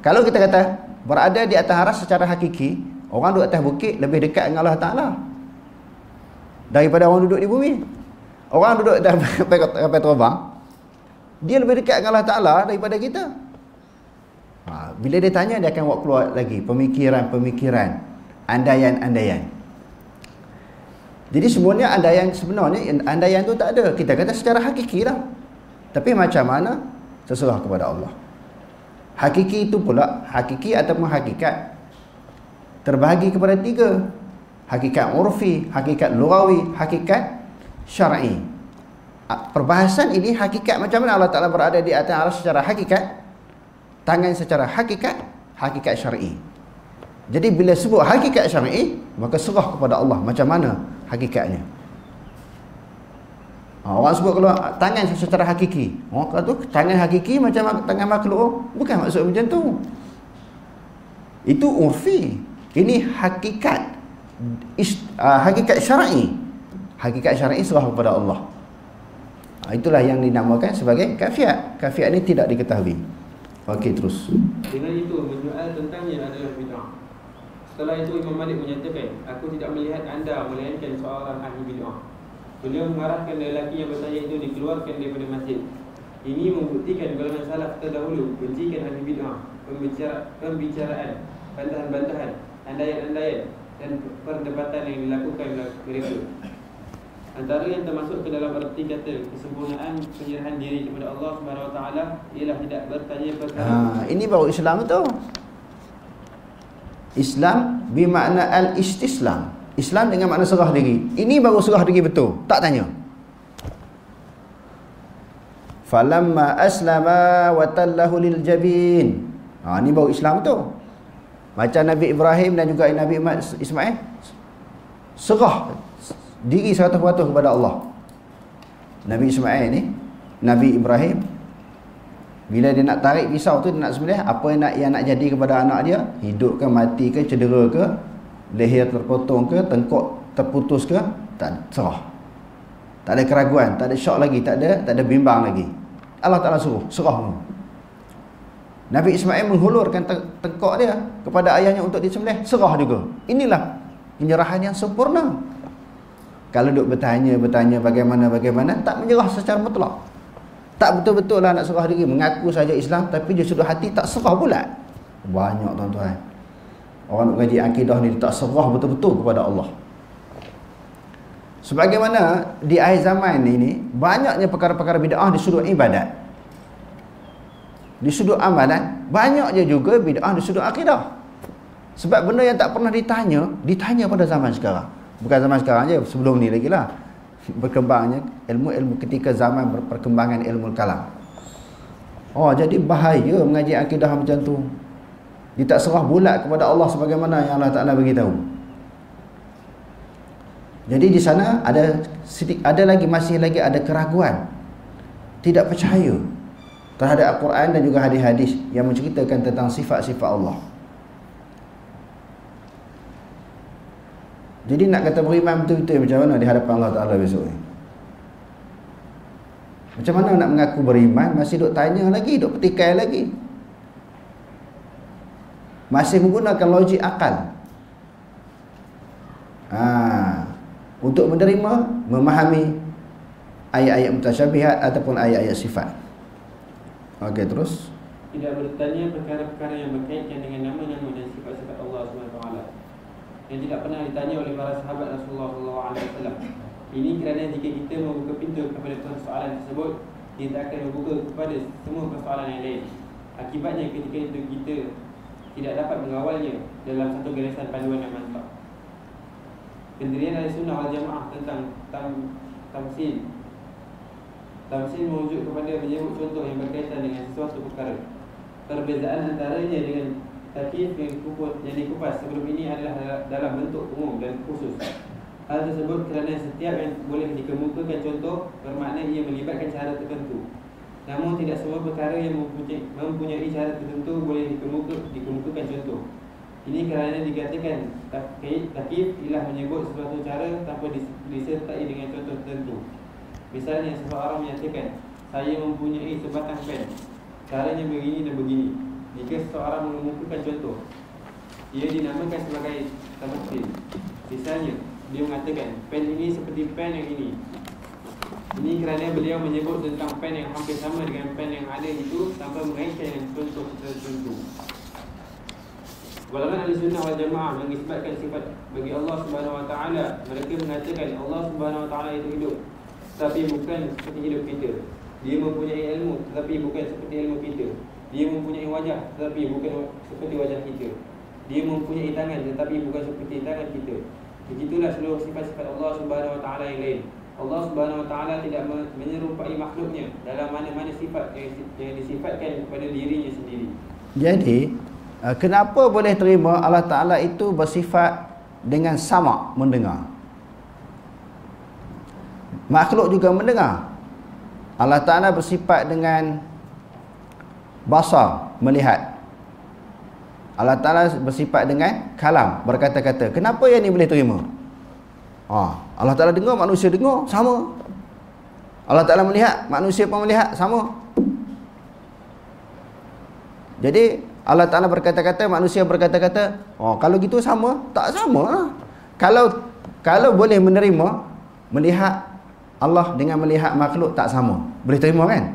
Kalau kita kata berada di atas arash secara hakiki, orang duduk atas bukit lebih dekat dengan Allah Ta'ala daripada orang duduk di bumi. Orang duduk atas kapal terbang, dia lebih dekat dengan Allah Ta'ala daripada kita. Bila dia tanya, dia akan buat keluar lagi pemikiran-pemikiran, andaian-andaian. Jadi sebenarnya andaian tu tak ada. Kita kata secara hakiki lah. Tapi macam mana? Terserah kepada Allah. Hakiki itu pula, hakiki ataupun hakikat terbahagi kepada 3. Hakikat urfi, hakikat lughawi, hakikat syar'i. Perbahasan ini hakikat macam mana Allah Ta'ala berada di atas arsy secara hakikat, tangan secara hakikat, hakikat syar'i. Jadi bila sebut hakikat syar'i, maka serah kepada Allah macam mana hakikatnya. Orang sebut kalau tangan secara hakiki, orang kata tu tangan hakiki macam tangan makhluk, bukan maksud macam tu. Itu urfi. Ini hakikat, hakikat syar'i. Hakikat syar'i serah kepada Allah. Itulah yang dinamakan sebagai kafiat. Kafiat ini tidak diketahui. Okey, terus. Dengan itu menyoal tentangnya adalah bid'ah. Setelah itu Imam Malik menyatakan, aku tidak melihat anda melainkan seorang ahli bid'ah. Beliau mengarahkan lelaki yang bertanya itu dikeluarkan daripada masjid. Ini membuktikan golongan salaf terdahulu bencikan ahli bid'ah, pembicaraan, bantahan-bantahan, andaian-andaian dan perdebatan yang dilakukan mereka. Antara yang termasuk ke dalam arti kata kesempurnaan penyerahan diri kepada Allah Subhanahu Wa Taala ialah tidak bertanya perkara. Ini baru Islam tu. Islam bermakna al-istislam. Islam dengan makna serah diri. Ini baru serah diri betul. Tak tanya. Falamma aslama wa tallahu lil jabin. Ini baru Islam tu. Macam Nabi Ibrahim dan juga Nabi Ismail, serah diri 100% kepada Allah. Nabi Ismail ni, Nabi Ibrahim, bila dia nak tarik pisau tu, dia nak sembelih, apa yang nak jadi kepada anak dia? Hidup ke, mati ke, cedera ke, leher terpotong ke, tengkok terputus ke, tak serah. Tak ada keraguan, tak ada syok lagi, tak ada bimbang lagi. Allah Ta'ala suruh, serah. Nabi Ismail menghulurkan tengkok dia kepada ayahnya untuk disembelih, serah juga. Inilah penyerahan yang sempurna. Kalau duk bertanya bagaimana, tak menyerah secara mutlak. Tak betul-betul lah nak serah diri, mengaku saja Islam tapi dia sudah hati tak serah pula. Banyak tuan-tuan orang nak ngaji akidah ni tak serah betul-betul kepada Allah. Sebagaimana di akhir zaman ini banyaknya perkara-perkara bid'ah di sudut ibadat, di sudut amalan, banyaknya juga bid'ah di sudut akidah. Sebab benda yang tak pernah ditanya pada zaman sekarang. Bukan zaman sekarang je, sebelum ni lagi lah berkembangnya ilmu-ilmu ketika zaman perkembangan ilmu kalam. Jadi bahaya mengaji akidah macam tu. Dia tak serah bulat kepada Allah sebagaimana yang Allah Ta'ala beritahu. Jadi di sana masih lagi ada keraguan, tidak percaya terhadap Al-Quran dan juga hadis-hadis yang menceritakan tentang sifat-sifat Allah. Jadi nak kata beriman betul-betul macam mana di hadapan Allah Ta'ala besok ni? Macam mana nak mengaku beriman masih duk tanya lagi, duk petikai lagi, masih menggunakan logik akal untuk menerima, memahami ayat-ayat mutasyabihat ataupun ayat-ayat sifat. Okey, terus tidak bertanya perkara-perkara yang berkaitan dengan nama-nama dan sifat-sifat Allah SWT yang tidak pernah ditanya oleh para sahabat Rasulullah SAW. Ini kerana jika kita membuka pintu kepada persoalan tersebut, kita akan membuka kepada semua persoalan yang lain. Akibatnya ketika itu kita tidak dapat mengawalnya dalam satu garisan panduan yang mantap. Pendirian Ahlussunnah wal Jamaah tentang tamsil merujuk kepada menyebut contoh yang berkaitan dengan sesuatu perkara. Perbezaan antaranya dengan takyif yang dikupas sebelum ini adalah dalam bentuk umum dan khusus. Hal tersebut kerana setiap yang boleh dikemukakan contoh bermakna ia melibatkan cara tertentu. Namun tidak semua perkara yang mempunyai cara tertentu boleh dikemukakan contoh. Ini kerana dikatakan takyif ialah menyebut sesuatu cara tanpa disertai dengan contoh tertentu. Misalnya seseorang menyatakan, saya mempunyai sebatang pen, caranya begini dan begini. Jika seseorang mengemukakan contoh, ia dinamakan sebagai tamsil. Misalnya dia mengatakan, pen ini seperti pen yang ini. Ini kerana beliau menyebut tentang pen yang hampir sama dengan pen yang ada itu tanpa mengaitkan dengan contoh tertentu. Golongan Ahlussunnah wal Jamaah mengisbatkan sifat bagi Allah Subhanahu Wa Taala. Mereka mengatakan Allah Subhanahu Wa Taala itu hidup, tapi bukan seperti hidup kita. Dia mempunyai ilmu, tetapi bukan seperti ilmu kita. Dia mempunyai wajah, tetapi bukan seperti wajah kita. Dia mempunyai tangan, tetapi bukan seperti tangan kita. Begitulah seluruh sifat-sifat Allah Subhanahu Wa Taala yang lain. Allah Subhanahu Wa Taala tidak menyerupai makhluknya dalam mana-mana sifat yang disifatkan kepada dirinya sendiri. Jadi kenapa boleh terima Allah Ta'ala itu bersifat dengan sama' mendengar? Makhluk juga mendengar. Allah Ta'ala bersifat dengan basar, melihat. Allah Ta'ala bersifat dengan kalam, berkata-kata. Kenapa yang ni boleh terima? Allah Ta'ala dengar, manusia dengar, sama. Allah Ta'ala melihat, manusia pun melihat, sama. Jadi Allah Ta'ala berkata-kata, manusia berkata-kata. Oh, kalau gitu sama? Tak sama lah. Kalau boleh menerima, melihat Allah dengan melihat makhluk tak sama. Boleh terima kan?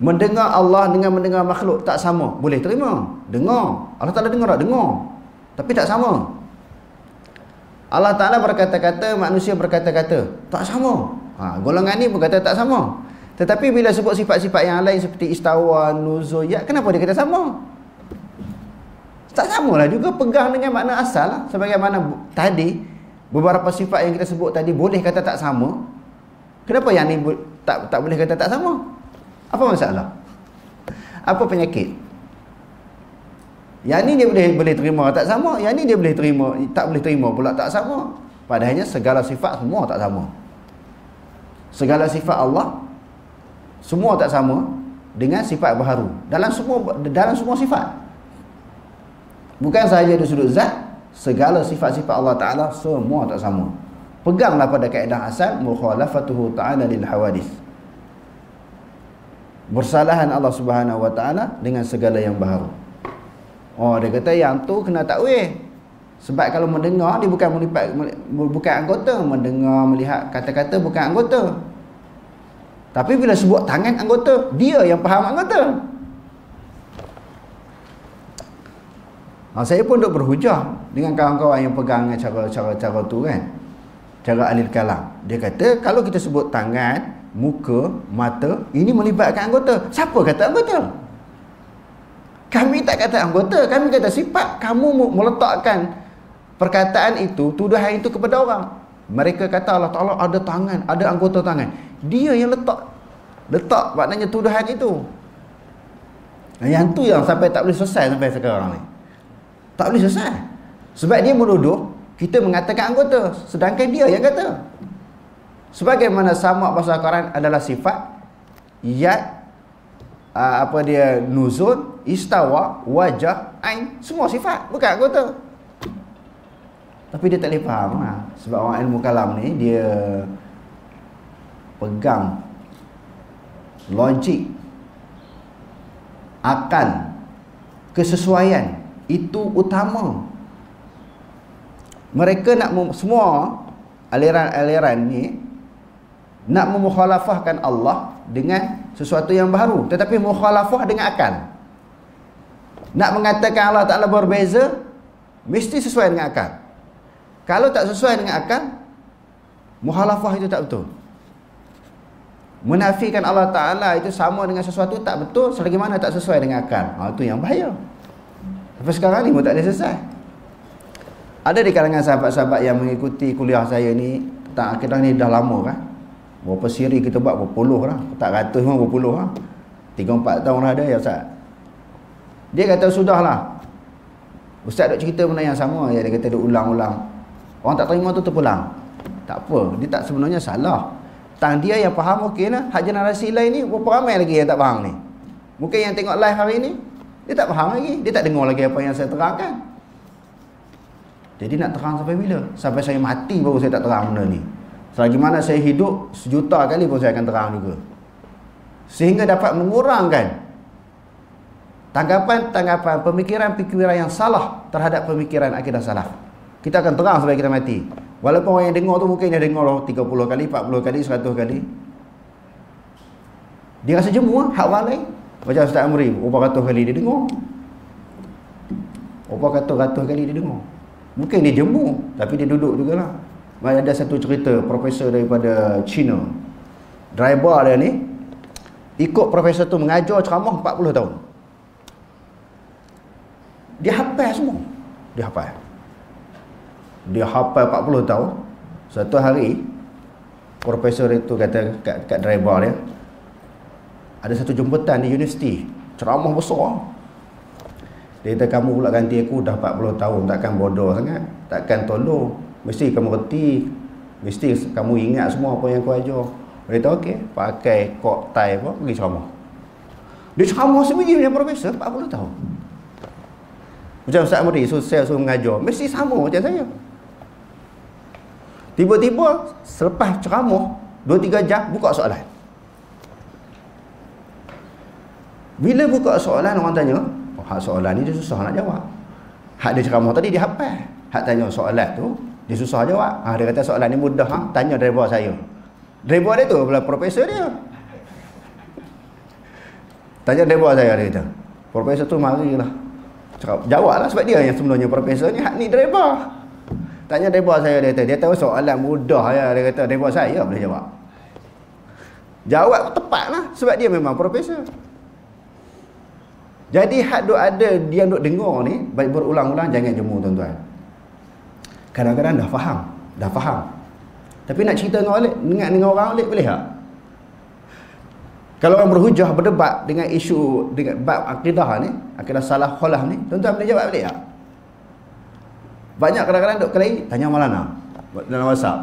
Mendengar Allah dengan mendengar makhluk tak sama. Boleh terima. Dengar. Allah Ta'ala dengar tak? Dengar. Tapi tak sama. Allah Ta'ala berkata-kata, manusia berkata-kata. Tak sama. Golongan ni berkata tak sama. Tetapi bila sebut sifat-sifat yang lain seperti istawa, nuzul, ya, kenapa dia kata sama? Tak samalah juga, pegang dengan makna asal lah. Sebagaimana tadi beberapa sifat yang kita sebut tadi boleh kata tak sama. Kenapa yang ni tak boleh kata tak sama? Apa masalah? Apa penyakit? Yang ni dia boleh terima tak sama, yang ni dia boleh terima, tak boleh terima pula tak sama. Padahalnya segala sifat semua tak sama. Segala sifat Allah semua tak sama dengan sifat baharu dalam semua sifat. Bukan sahaja dari sudut zat, segala sifat-sifat Allah Ta'ala semua tak sama. Peganglah pada kaedah asal mukhalafatuhu ta'ala lil hawadith. Bersalahan Allah Subhanahu Wa Ta'ala dengan segala yang baharu. Oh, dia kata yang tu kena takwil. Sebab kalau mendengar dia bukan anggota, mendengar, melihat kata-kata bukan anggota. Tapi bila sebut tangan anggota, dia yang faham anggota. Saya pun duk berhujah dengan kawan-kawan yang pegang cara tu kan. Cara alil kalam. Dia kata kalau kita sebut tangan, muka, mata, ini melibatkan anggota. Siapa kata anggota? Kami tak kata anggota, kami kata sifat. Kamu meletakkan perkataan itu, tuduhan itu kepada orang. Mereka kata Allah Ta'ala ada tangan, ada anggota tangan. Dia yang letak maknanya tuduhan itu. Yang tu yang sampai tak boleh selesai sampai sekarang ni. Tak boleh selesai. Sebab dia menuduh kita mengatakan anggota, sedangkan dia yang kata. Sebagaimana sama bahasa Quran adalah sifat, yad, nuzul, istawa, wajah, ain, semua sifat, bukan anggota. Tapi dia tak boleh faham lah. Sebab orang ilmu kalam ni dia pegang logik, akal, kesesuaian itu utama. Mereka nak semua aliran-aliran ni nak memukhalafahkan Allah dengan sesuatu yang baru, tetapi mukhalafah dengan akal. Nak mengatakan Allah Ta'ala berbeza, mesti sesuai dengan akal. Kalau tak sesuai dengan akal, mukhalafah itu tak betul. Menafikan Allah Ta'ala itu sama dengan sesuatu tak betul selagi mana tak sesuai dengan akal. Itu yang bahaya. Sampai sekarang ni pun tak ada selesai. Ada di kalangan sahabat-sahabat yang mengikuti kuliah saya ni tentang akidah ni dah lama kan. Berapa siri kita buat, berapa puluh lah. Tak ratus pun, berapa puluh lah. 3-4 tahun lah ada ya Ustaz. Dia kata sudahlah, Ustaz duk cerita benda yang sama ya. Dia kata duk ulang-ulang. Orang tak terima tu terpulang. Tak apa, dia tak sebenarnya salah. Tang dia yang faham okey lah. Hak generasi lain ni berapa ramai lagi yang tak faham ni. Mungkin yang tengok live hari ni dia tak faham lagi, dia tak dengar lagi apa yang saya terangkan. Jadi nak terang sampai bila? Sampai saya mati baru saya tak terang benda ni. Selagi mana saya hidup 1 juta kali pun saya akan terang juga. Sehingga dapat mengurangkan tanggapan, pemikiran-pemikiran yang salah terhadap pemikiran akidah salaf. Kita akan terang sampai kita mati. Walaupun orang yang dengar tu mungkin dia dengar 30 kali, 40 kali, 100 kali. Dia rasa jemu hak orang lain. Macam Ustaz Amri, berapa ratus kali dia dengar. Berapa ratus kali dia dengar. Mungkin dia jemu, tapi dia duduk jugalah. Ada satu cerita profesor daripada China. Driver dia ni ikut profesor tu mengajar ceramah 40 tahun. Dia hafal semua. Dia hafal 40 tahun. Satu hari profesor itu kata kat driver dia, ada satu jemputan di universiti, ceramah besar. Dia kata kamu pula ganti aku dah 40 tahun, takkan bodoh sangat, takkan tolong, mesti kamu reti, mesti kamu ingat semua apa yang aku ajar. Dia kata okey, pakai kok tie apa pergi ceramah. Dia ceramah sendiri dengan profesor 40 tahun. Macam Ustaz Amri, saya suruh mengajar, mesti sama macam saya. Tiba-tiba selepas ceramah 2-3 jam buka soalan. Bila buka soalan orang tanya, Hak soalan ni dia susah nak jawab. Hak dia ceramah tadi dia hafal. Hak tanya soalan tu dia susah jawab. Dia kata soalan ni mudah, tanya driver saya. Driver dia tu pula profesor dia. Tanya driver saya, dia kata. Profesor tu marilah. Jawablah sebab dia yang sebenarnya profesor ni, hak ni driver. Tanya driver saya, dia kata. Dia tahu soalan mudah ya, dia kata driver saya boleh jawab. Jawab tepatlah sebab dia memang profesor. Jadi hak duk ada dia duk dengar ni baik berulang-ulang, jangan jemu tuan-tuan. Kadang-kadang dah faham. Tapi nak cerita dengan orang alik boleh tak? Kalau orang berhujah berdebat dengan isu dengan bab akidah ni, akidah salah khalaf ni, tuan-tuan boleh jawab boleh tak? Banyak kadang-kadang duk kelahi, tanya Maulana dalam WhatsApp.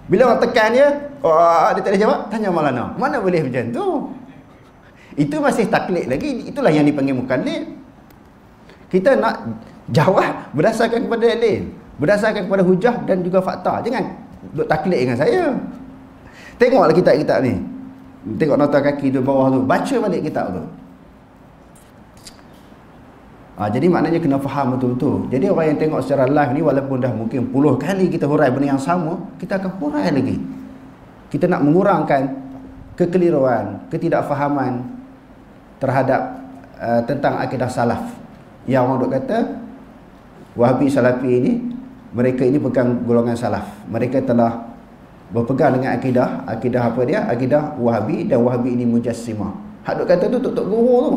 Bila orang tekan dia, dia tak boleh jawab, tanya Maulana. Mana boleh macam tu? Itu masih taklid lagi. Itulah yang dipanggil mukallid. Kita nak jawab berdasarkan kepada dalil, berdasarkan kepada hujah dan juga fakta. Jangan duk taklid dengan saya. Tengoklah kitab-kitab ni. Tengok nota kaki tu bawah tu, baca balik kitab tu. Jadi maknanya kena faham betul-betul. Jadi orang yang tengok secara live ni, walaupun dah mungkin 10 kali kita hurai benda yang sama, kita akan hurai lagi. Kita nak mengurangkan kekeliruan, ketidakfahaman terhadap tentang akidah salaf. Yang orang duk kata Wahabi Salafi ini, mereka ini bukan golongan salaf. Mereka telah berpegang dengan akidah apa dia? Akidah Wahabi, dan Wahabi ini mujassimah. Hak duk kata tu tok guru tu.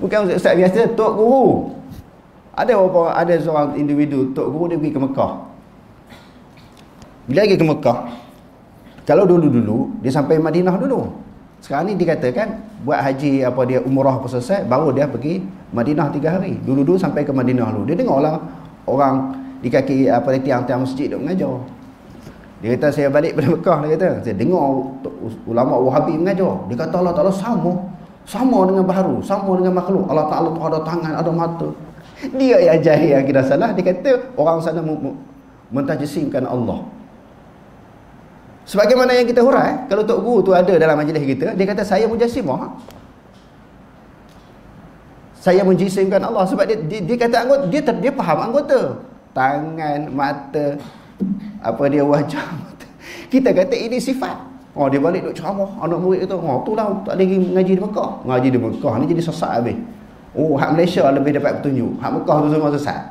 Bukan ustaz biasa, tok guru. Ada seorang individu tok guru, dia pergi ke Mekah. Bila pergi ke Mekah, kalau dulu dia sampai Madinah dulu. Sekarang ni dikatakan buat haji apa dia umrah apa selesai, baru dia pergi Madinah 3 hari. Dulu sampai ke Madinah dulu. Dia dengarlah orang di kaki apa tiang-tiang masjid duk mengajar. Dia kata saya balik pada Mekah, dia kata saya dengar ulama Wahabi mengajar. Dia kata Allah Taala sama dengan baharu, sama dengan makhluk. Allah Taala tu ada tangan, ada mata. Dia yang jahil akidah salah. Dia kata orang sana mentajsimkan Allah. Sebagaimana yang kita hurai, kalau Tok Guru tu ada dalam majlis kita, dia kata saya mujassimah. Saya menjisimkan Allah sebab dia kata anggota, dia faham anggota. Tangan, mata, apa dia wajah. Kita kata ini sifat. Dia balik duk ceramah, anak murid kata, itulah tak lagi mengaji di Mekah. Ngaji di Mekah ni jadi sesat habis. Hak Malaysia lebih dapat petunjuk. Hak Mekah tu semua sesat.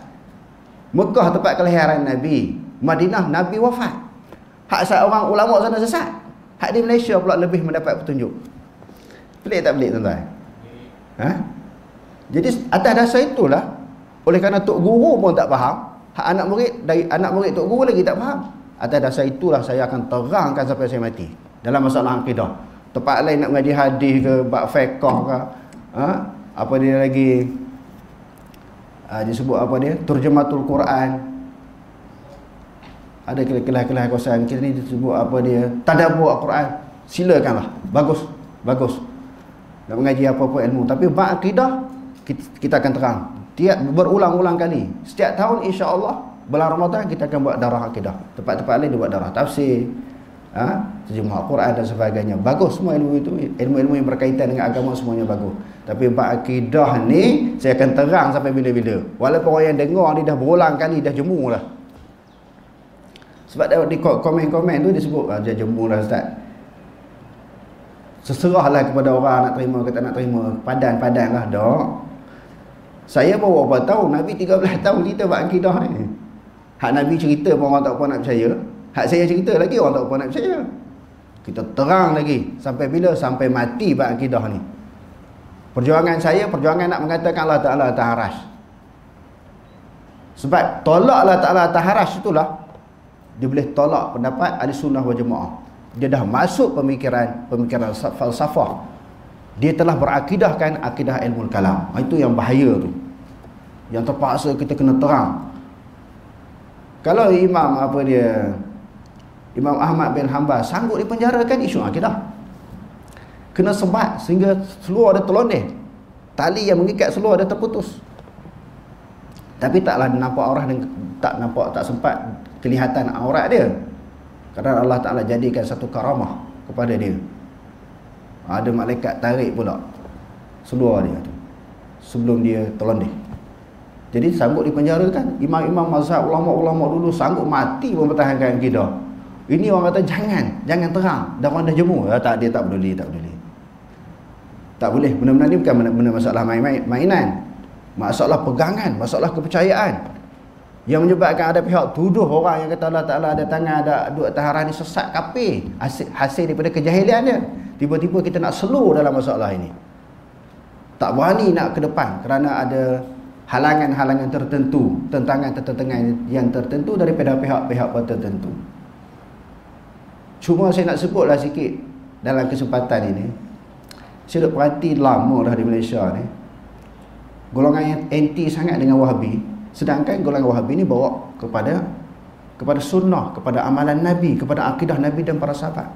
Mekah tempat kelahiran Nabi, Madinah Nabi wafat. Hak seorang ulama sana sesat. Hak di Malaysia pula lebih mendapat petunjuk. Pelik tak pelik tuan-tuan? Jadi atas dasar itulah, oleh kerana Tok Guru pun tak faham, hak anak murid Tok Guru lagi tak faham. Atas dasar itulah saya akan terangkan sampai saya mati dalam masalah akidah. Tempat lain nak mengaji hadis ke, bab fiqh ke, apa dia lagi disebut apa dia, terjematul Quran. Ada kelas-kelas kawasan kita ni disebut apa dia, tadabbur Al-Quran. Silakanlah, bagus. Nak mengaji apa-apa ilmu, tapi bab akidah kita akan terang. Tiap berulang-ulang kali. Setiap tahun insya-Allah bulan Ramadan kita akan buat darah akidah. Tempat-tempat lain dia buat darah tafsir, terjemah Al-Quran dan sebagainya. Bagus semua ilmu itu, ilmu-ilmu yang berkaitan dengan agama semuanya bagus. Tapi bab akidah ni saya akan terang sampai bila-bila. Walaupun orang yang dengar ni dah berulang kali dah jemu dah. Sebab di komen-komen tu disebut dia jemu dah ustaz. Seserahlah kepada orang nak terima ke tak nak terima. Padan-padan lah dok. Saya baru berapa tahun, Nabi 13 tahun cerita bab akidah ni. Hak Nabi cerita pun orang tak apa nak percaya. Hak saya cerita lagi orang tak apa nak percaya. Kita terang lagi. Sampai bila? Sampai mati bab akidah ni. Perjuangan saya, perjuangan nak mengatakan Allah Ta'ala atas arash. Sebab tolak Allah Ta'ala atas arash itulah, dia boleh tolak pendapat ahli sunnah wal jamaah. Dia dah masuk pemikiran falsafah. Dia telah berakidahkan akidah ilmu kalam. Itu yang bahaya tu. Yang terpaksa kita kena terang. Kalau Imam Ahmad bin Hanbal sanggup dipenjarakan isu akidah, kena sebat sehingga seluar dia terlondeh, tali yang mengikat seluar dia terputus. Tapi taklah nampak aurat dan tak sempat kelihatan aurat dia, kerana Allah Ta'ala jadikan satu karamah kepada dia. Ada malaikat tarik pula seluar dia tu. sebelum dia terlondeh. Jadi sanggup dipenjarakan. Imam-imam mazhab, ulama-ulama dulu sanggup mati mempertahankan akidah. Ini orang kata jangan terang, dah orang dah jemu. Tak, dia tak peduli. Tak boleh. Benda-benda ni bukan benda masalah mainan. Masalah pegangan, masalah kepercayaan. Yang menyebabkan ada pihak tuduh orang yang kata Allah Ta'ala ada tangan, ada duduk atas arah ni sesat, kafir. Hasil daripada kejahilan dia. Tiba-tiba kita nak slow dalam masalah ini. Tak berani nak ke depan kerana ada halangan-halangan tertentu, tentangan-tentangan yang tertentu daripada pihak-pihak tertentu. Cuma saya nak sebutlah sikit dalam kesempatan ini. Saya dah perhati lama dah di Malaysia ni, golongan yang anti sangat dengan Wahabi, sedangkan golongan Wahabi ni bawa kepada sunnah, kepada amalan Nabi, kepada akidah Nabi dan para sahabat.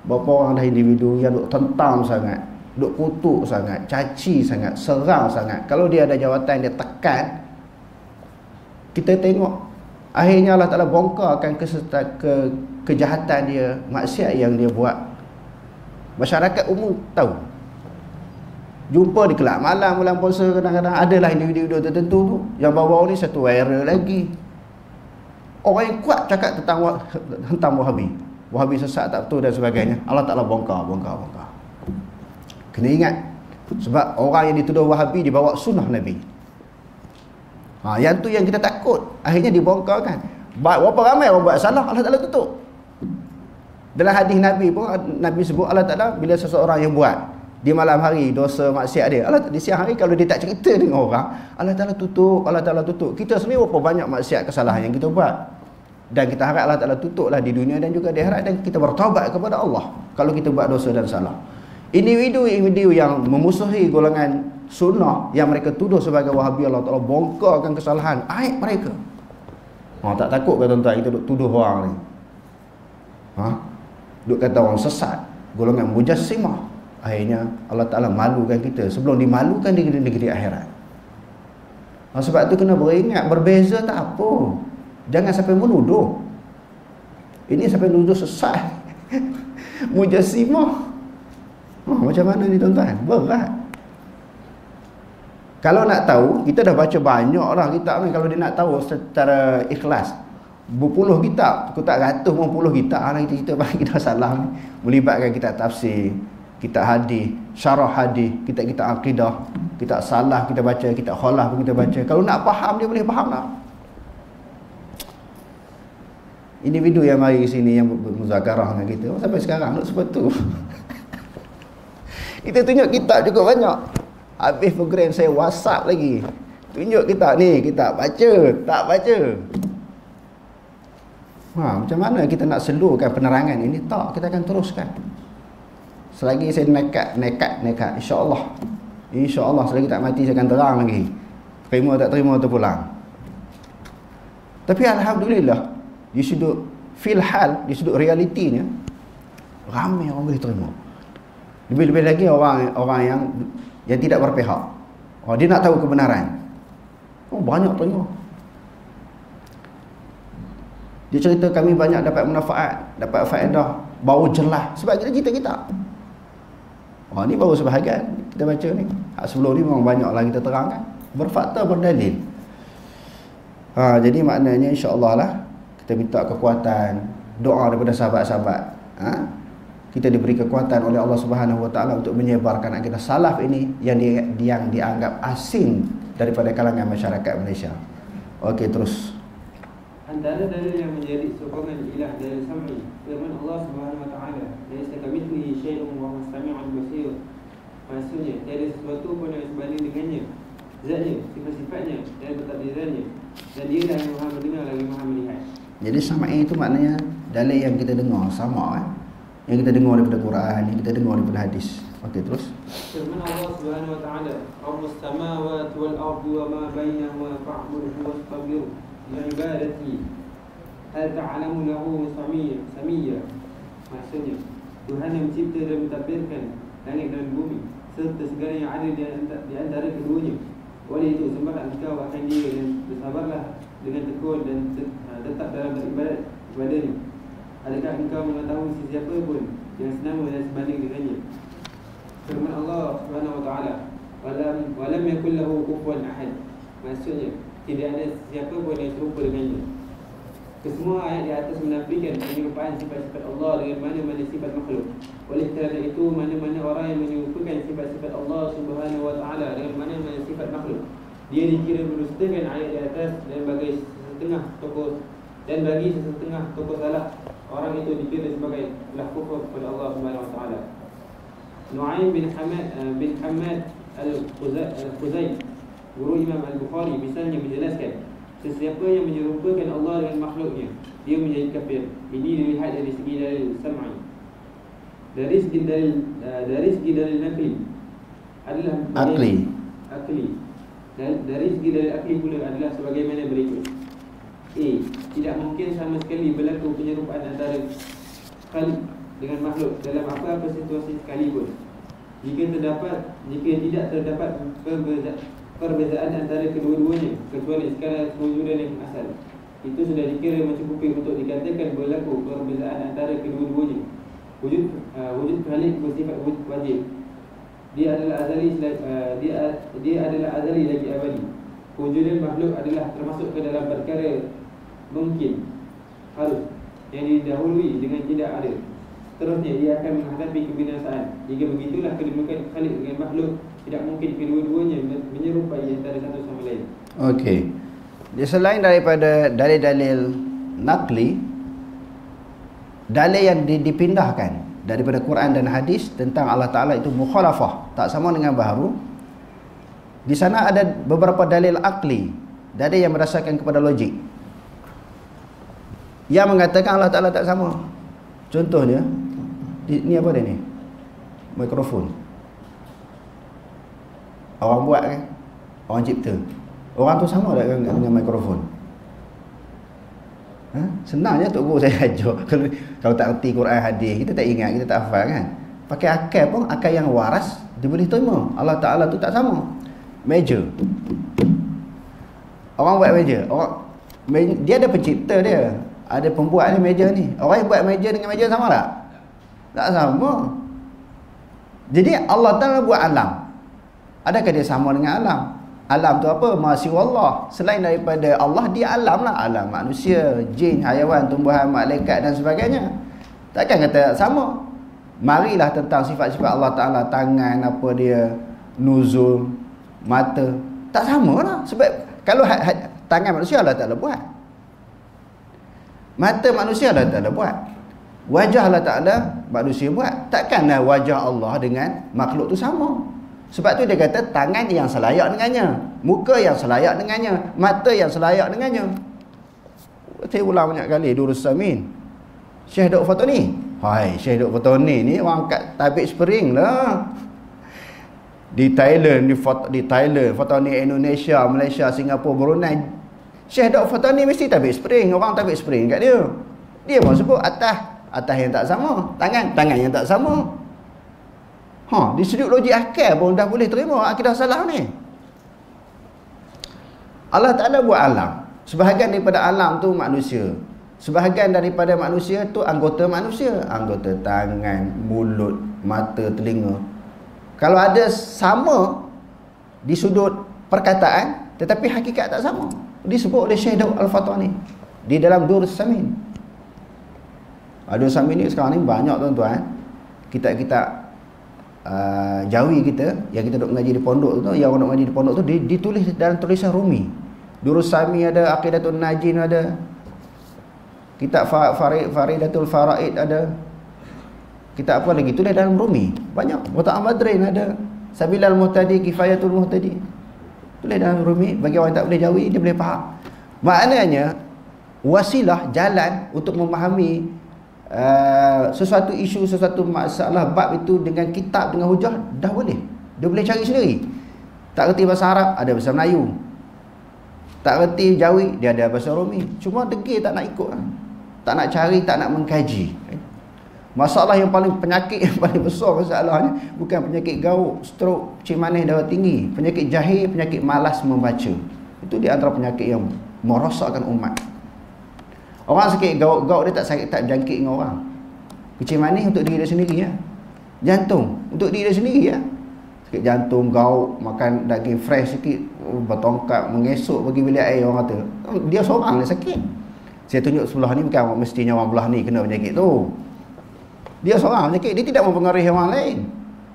Berapa orang dah individu yang duk tentang sangat, duk kutuk sangat, caci sangat, serang sangat. Kalau dia ada jawatan, dia tekan. Kita tengok akhirnya Allah Ta'ala bongkarkan kejahatan dia, maksiat yang dia buat. Masyarakat umum tahu. Jumpa di kelab malam bulan puasa, kadang-kadang adalah individu tertentu tu yang bawa ni satu viral lagi. Orang yang kuat cakap tentang Wahabi sesat, tak betul dan sebagainya. Allah Ta'ala bongkar. Kena ingat, sebab orang yang dituduh Wahabi dibawa sunnah Nabi. Yang tu yang kita takut, akhirnya dibongkarkan. Berapa ramai orang buat salah, Allah Ta'ala tutup. Dalam hadis Nabi pun, Nabi sebut Allah Ta'ala bila seseorang yang buat di malam hari dosa maksiat dia, Allah di siang hari kalau dia tak cerita dengan orang, Allah Ta'ala tutup. Kita sendiri berapa banyak maksiat kesalahan yang kita buat, dan kita harap Allah Ta'ala tutuplah di dunia dan juga di akhirat, dan kita bertaubat kepada Allah kalau kita buat dosa dan salah. Individu yang memusuhi golongan sunnah yang mereka tuduh sebagai Wahabi, Allah Ta'ala bongkarkan kesalahan, aib mereka. Tak takut ke tuan-tuan kita duk tuduh orang ni? Duk kata orang sesat, golongan mujassimah. Akhirnya Allah Ta'ala malukan kita sebelum dimalukan di negeri akhirat. Sebab tu kena beringat, berbeza tak apa. Jangan sampai menuduh. Ini sampai menuduh sesat. Mujassimah. Macam mana ni tuan-tuan? Berat. Kalau nak tahu, kita dah baca banyak lah kitab ni. Kalau dia nak tahu secara ikhlas, berpuluh kitab, aku tak ratus pun puluh kitab lah kita bagi kita salah ni. Melibatkan kitab tafsir, kitab hadis, syarah hadis, kitab akidah, kitab salah kita baca, kitab khalah pun kita baca. Kalau nak faham, dia boleh faham lah. Individu yang mari ke sini yang bermuzakarah dengan kita sampai sekarang nak seperti tu. Kita tunjuk kitab juga banyak. Habis program saya WhatsApp lagi, tunjuk kitab ni, kita baca, tak baca. Macam mana kita nak selurkan penerangan ini? Tak, kita akan teruskan. Selagi saya nekat, InsyaAllah selagi tak mati saya akan terang lagi. Terima tak terima tu pulang. Tapi Alhamdulillah, di sudut filhal, di sudut realitinya, ramai orang boleh terima. Lebih-lebih lagi orang yang tidak berpihak. Dia nak tahu kebenaran. Banyak terima. Dia cerita kami banyak dapat manfaat, dapat faedah, baru jelas sebab kita cerita kita. Ni baru sebahagian kita baca ni. Sebelum ni memang banyak lah kita terangkan, berfakta, berdalil. Jadi maknanya insya-Allah lah kita minta kekuatan, doa daripada sahabat-sahabat. Kita diberi kekuatan oleh Allah Subhanahu Wa Taala untuk menyebarkan akidah salaf ini yang dianggap asing daripada kalangan masyarakat Malaysia. Okey, terus. Antara dalil yang menjadi sokongan ilah dalil sam'i, firman Allah Subhanahu Wa Taala, "Laisa kamitslihi syai'un wa huwas sami'ul basir." Maksudnya, tiada sesuatu pun yang sebanding dengannya, zatnya, sifat-sifatnya dan pentadbirannya, dan dia lah yang Maha mendengar lagi Maha melihat. Jadi sam'i itu maknanya dalil yang kita dengar sama yang kita dengar daripada Quran, yang kita dengar daripada hadis. Okey, terus. Firman Allah Subhanahu Wa Taala, "Rabbus samawati wal ardi wa ma bainahuma fa'budhu wastabir ibadati hal ta'lamu lahu samiyya." Maksudnya, Tuhan yang mencipta dan mentadbirkan langit dan bumi serta segala yang ada di antara keduanya. Oleh itu sembahlah engkau akan Dia dan bersabarlah dengan tekun dan tetap dalam beribadat kepada-Nya. Adakah engkau mengetahui sesiapa pun yang senama dan sebanding dengannya? Firman Allah Subhanahu Wa Taala, walam yakul lahu kufuwan ahad. Maksudnya tidak ada siapa pun yang serupa dengannya. Kesemua ayat di atas menafikan penyerupaan sifat-sifat Allah dengan mana-mana sifat makhluk. Oleh kerana itu, mana-mana orang yang menyerupakan sifat-sifat Allah Subhanahu wa taala dengan mana-mana sifat makhluk, dia dikira mendustakan ayat di atas dan bagi sesetengah tokoh salah, orang itu dikira sebagai telah kufur kepada Allah Subhanahu wa taala. Nu'aim bin Hamad Al-Khuzai, guru Imam Al-Bukhari, misalnya menjelaskan, sesiapa yang menyerupakan Allah dengan makhluknya, dia menjadi kafir. Ini dilihat dari segi dalil sam'i. Dari segi dalil nakli adalah Akli. Dari segi dalil akli pula adalah sebagaimana berikut. A. Tidak mungkin sama sekali berlaku penyerupaan antara khalik dengan makhluk dalam apa-apa situasi sekalipun. Jika tidak terdapat perbezaan antara kedua-duanya kecuali sekadar kewujudan yang asal, itu sudah dikira mencukupi untuk dikatakan berlaku perbezaan antara kedua-duanya. Wujud khalik bersifat wajib. Dia adalah azali lagi abadi. Kewujudan makhluk adalah termasuk ke dalam perkara mungkin, harus, yang didahului dengan tidak ada. Seterusnya dia akan menghadapi kebinasaan. Jika begitulah kedudukan khalik dengan makhluk, tidak mungkin kedua-duanya menyerupai antara satu sama lain. Okey. Selain daripada dalil-dalil nakli, dalil yang dipindahkan daripada Quran dan hadis tentang Allah Ta'ala itu mukhalafah, tak sama dengan baharu. Di sana ada beberapa dalil akli, dalil yang berdasarkan kepada logik, yang mengatakan Allah Ta'ala tak sama. Contohnya, ni apa dia ni? Mikrofon. Orang buat kan? Orang cipta. Orang tu sama tak dengan mikrofon? Senang je Tok Guru saya ajar. Kalau tak erti Quran hadis, kita tak ingat, kita tak hafal kan. Pakai akal pun, akal yang waras, dia boleh terima Allah Ta'ala tu tak sama. Meja, orang buat meja, dia ada pencipta dia, ada pembuat ni meja ni. Orang yang buat meja dengan meja sama tak? Tak sama. Jadi Allah Ta'ala buat alam, adakah dia sama dengan alam? Alam tu apa? Masih Allah. Selain daripada Allah, dia alam lah. Alam manusia, jin, haiwan, tumbuhan, malaikat dan sebagainya. Takkan kata sama. Marilah tentang sifat-sifat Allah Ta'ala. Tangan apa dia, nuzul, mata, tak sama lah. Sebab kalau tangan manusia Allah Ta'ala buat, mata manusia Allah Ta'ala buat, wajah Allah Ta'ala manusia buat. Takkanlah wajah Allah dengan makhluk tu sama. Sebab tu dia kata tangan yang selayak dengannya, muka yang selayak dengannya, mata yang selayak dengannya. Saya ulang banyak kali Durus Samin, Syekh Dok Fatoni. Hai, Syekh Dok Fatoni ni orang kat tabik spring lah. Di Thailand, di Thailand, Fatoni Indonesia, Malaysia, Singapura, Brunei. Syekh Dok Fatoni mesti tabik spring, orang tabik spring kat dia. Dia pun sebut atas yang tak sama, tangan yang tak sama. Di sudut logik akal pun dah boleh terima akidah salah ni. Allah Ta'ala buat alam. Sebahagian daripada alam tu manusia. Sebahagian daripada manusia tu anggota manusia. Anggota tangan, mulut, mata, telinga. Kalau ada sama di sudut perkataan, tetapi hakikat tak sama, disebut oleh Syekh Daud Al-Fatani di dalam Durus Samin. Durus Samin ni sekarang ni banyak tuan-tuan, kitab-kitab Jawi kita yang kita duk mengaji di pondok tu, yang orang duk mengaji di pondok tu ditulis dalam tulisan Rumi. Durus Sami ada, Aqidatul Najin ada, kitab Faridatul Faraid ada, kitab apa lagi tulis dalam Rumi banyak. Muta'am Badrin ada, Sabilal Muhtadi, Kifayatul Muhtadi, tulis dalam Rumi. Bagi orang yang tak boleh Jawi, dia boleh faham. Maknanya wasilah, jalan untuk memahami sesuatu isu, sesuatu masalah bab itu dengan kitab, dengan hujah, dah boleh. Dia boleh cari sendiri. Tak reti bahasa Arab, ada bahasa Melayu. Tak reti Jawi, dia ada bahasa Romi. Cuma degil tak nak ikut, tak nak cari, tak nak mengkaji. Masalah yang paling, penyakit yang paling besar masalahnya bukan penyakit gauk, stroke, cik manis, darah tinggi, penyakit jahil, penyakit malas membaca. Itu di antara penyakit yang merosakkan umat. Orang sakit gauk dia tak jangkit dengan orang. Kecil manis untuk diri dia sendiri ya. Jantung untuk diri dia sendiri ya. sakit jantung, gauk, makan daging fresh sikit, bertongkat, mengesok pergi bilik air, orang kata dia seorang yang sakit. Saya tunjuk sebelah ni bukan mestinya orang belah ni kena penyakit tu. Dia seorang penyakit, dia tidak mempengaruhi orang lain.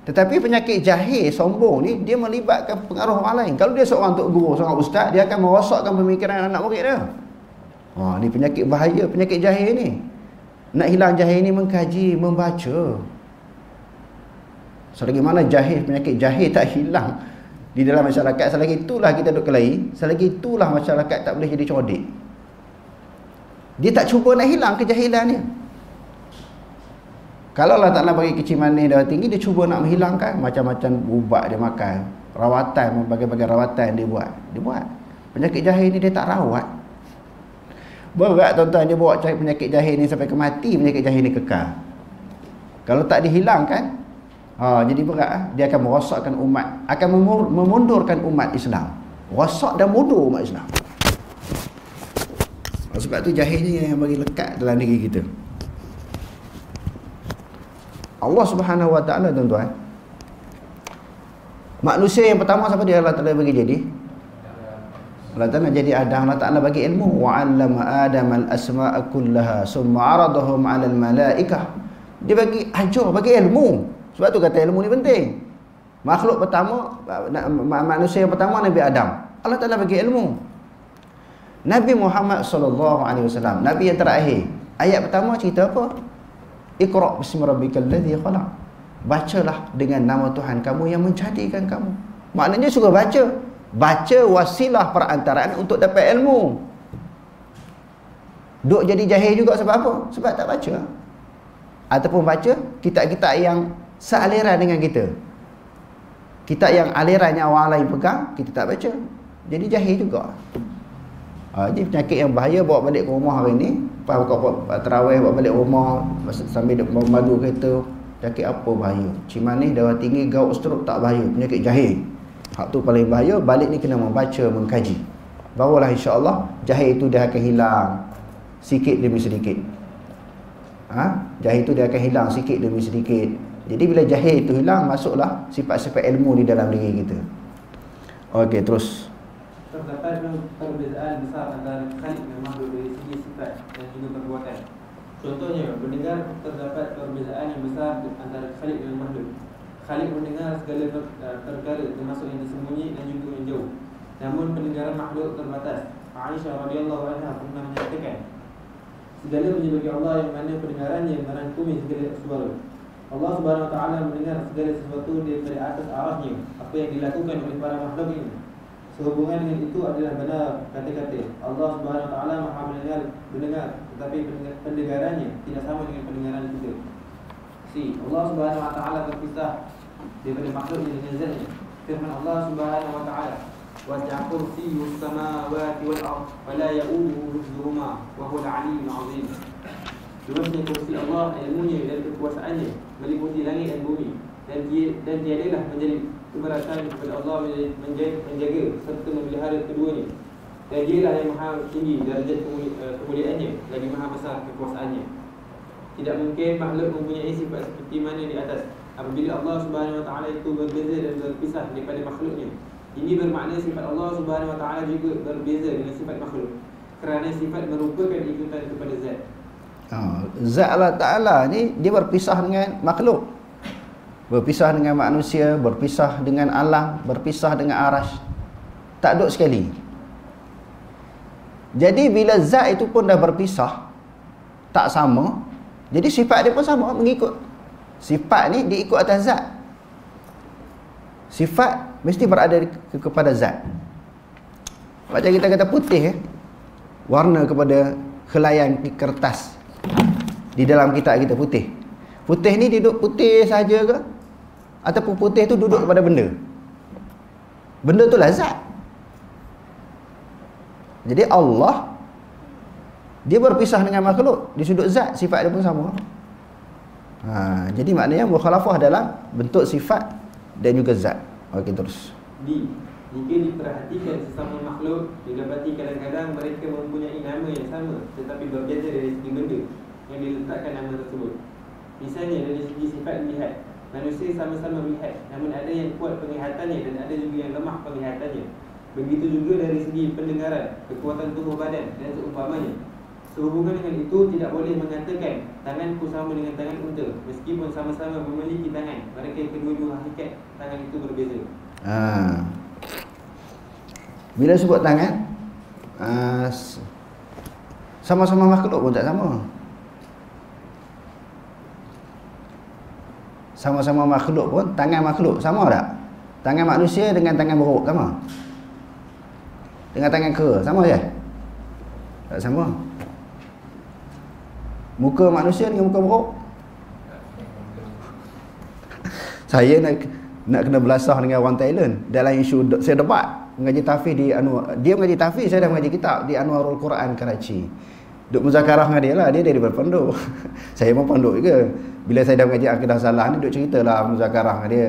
Tetapi penyakit jahil, sombong ni, dia melibatkan pengaruh orang lain. Kalau dia seorang tok guru, seorang ustaz, dia akan merosakkan pemikiran anak murid dia. Ni penyakit bahaya, penyakit jahil ni. Nak hilang jahil ni mengkaji, membaca. Selagi mana jahil, penyakit jahil tak hilang di dalam masyarakat, selagi itulah kita duduk kelahi, selagi itulah masyarakat tak boleh jadi cerdik. Dia tak cuba nak hilang kejahilan dia. Kalau Allah Ta'ala bagi kecil manis darah tinggi, dia cuba nak menghilangkan. Macam-macam ubat dia makan, rawatan, berbagai-bagai rawatan dia buat. Penyakit jahil ni dia tak rawat. Berat tuan-tuan, dia bawa penyakit jahil ni sampai ke mati, penyakit jahil ni kekal. Kalau tak dihilangkan, jadi berat. Dia akan merosakkan umat, akan memundurkan umat Islam. Rosak dan mundur umat Islam. Sebab tu jahil ni yang bagi lekat dalam diri kita. Allah Subhanahu Wa Ta'ala, tuan-tuan, manusia yang pertama siapa dia Allah Ta'ala bagi jadi? Allah Ta'ala jadi Adam. Allah Ta'ala bagi ilmu. Wa 'allama Adam al-asma'a kullaha summa 'aradahum 'ala al-malaikah. Dia bagi ajar, bagi ilmu. Sebab tu kata ilmu ni penting. Makhluk pertama, manusia yang pertama Nabi Adam. Allah Ta'ala bagi ilmu. Nabi Muhammad sallallahu alaihi wasallam, nabi yang terakhir. Ayat pertama cerita apa? Iqra bismi rabbikal ladzi khalaq. Bacalah dengan nama Tuhan kamu yang menjadikan kamu. Maknanya suruh baca. Baca wasilah perantaraan untuk dapat ilmu. Duk jadi jahil juga sebab apa? Sebab tak baca. Ataupun baca kitab-kitab yang sealiran dengan kita. Kitab yang alirannya orang lain pegang, kita tak baca. Jadi jahil juga. Jadi penyakit yang bahaya bawa balik ke rumah hari ni. Lepas buka terawih, bawa balik rumah sambil madu kereta. Penyakit apa bahaya? Cimanih, darah tinggi, gauk, stroke tak bahaya. Penyakit jahil. Hak tu paling bahaya. Balik ni kena membaca, mengkaji. Barulah insya-Allah jahil itu dia akan hilang sikit demi sedikit. Jahil itu dia akan hilang sikit demi sedikit. Jadi bila jahil itu hilang, masuklah sifat-sifat ilmu di dalam diri kita. Okey, terus. Terdapat perbezaan besar antara khalik dan makhluk dari segi sifat dan juga perbuatan. Contohnya, mendengar terdapat perbezaan yang besar antara khalik dan makhluk. Khalik mendengar segala perkara termasuk yang disembunyi dan juga yang jauh. Namun pendengaran makhluk terbatas. Aisyah radhiyallahu anha pernah menyatakan, segala puji bagi Allah yang mana pendengarannya merangkumi segala suara. Allah Subhanahu Wa Taala mendengar segala sesuatu daripada atas arahnya. Apa yang dilakukan oleh para makhluk ini, sehubungan dengan itu adalah benar kata-kata Allah Subhanahu Wa Taala Maha mendengar, tetapi pendengarannya tidak sama dengan pendengaran kita. Allah Subhanahu Wa Taala berpisah daripada makhluknya dengan zatnya. Firman Allah Subhanahu Wa Taala, wasi'a kursiyyus samawati wal ardh wa la ya'uduhu hifdhuhuma wa huwal 'aliyyul 'azim. Luasnya kursi Allah, ilmunya dan kekuasaannya meliputi langit dan bumi, dan tiadalah menjadi keberatan kepada Allah menjaga serta memelihara keduanya. Dan dialah yang maha tinggi darjat kemuliaannya, lagi maha besar kekuasaannya. Tidak mungkin makhluk mempunyai sifat seperti mana di atas. Apabila Allah Subhanahu Wa Taala itu berbeza dan berpisah daripada makhluknya, ini bermakna sifat Allah Subhanahu Wa Taala juga berbeza dengan sifat makhluk, kerana sifat merupakan ikutan kepada zat. Zat Allah Ta'ala ni dia berpisah dengan makhluk, berpisah dengan manusia, berpisah dengan alam, berpisah dengan arash. Tak duduk sekali. Jadi bila zat itu pun dah berpisah, tak sama, jadi sifat dia pun sama, mengikut. Sifat ni dia ikut atas zat. Sifat mesti berada kepada zat. Macam kita kata putih, warna kepada helaian kertas. Di dalam kitab kita putih. Putih ni duduk putih saja ke? Ataupun putih tu duduk kepada benda? Benda tu lah zat. Jadi Allah, dia berpisah dengan makhluk di sudut zat, sifat dia pun sama. Jadi maknanya mukhalafah dalam bentuk sifat dan juga zat. Okey, terus. Jika diperhatikan sesama makhluk, didapati kadang-kadang mereka mempunyai nama yang sama tetapi berbeza dari segi benda yang diletakkan nama tersebut. Misalnya dari segi sifat lihat, manusia sama-sama melihat, namun ada yang kuat penglihatannya dan ada juga yang lemah penglihatannya. Begitu juga dari segi pendengaran, kekuatan tubuh badan dan seumpamanya. Sehubungan dengan itu, tidak boleh mengatakan tanganku sama dengan tangan unta, meskipun sama-sama memiliki tangan. Mereka kedua-dua hakikat tangan itu berbeza. Bila sebut tangan, sama-sama makhluk pun tak sama. Sama-sama makhluk pun, tangan makhluk sama tak? Tangan manusia dengan tangan beruk sama? Dengan tangan kera sama je? Tak sama. Muka manusia dengan muka beruk. Saya nak kena belasah dengan orang Thailand dalam isu, saya debat mengaji tahfiz di Anwar. Dia mengaji tahfiz, saya dah mengaji kitab di Anwarul Quran Karachi. Duk muzakarah dengan dia lah, dia dari berpondok. Saya pun pondok juga. Bila saya dah mengaji akidah salah ni, duk ceritalah muzakarah dengan dia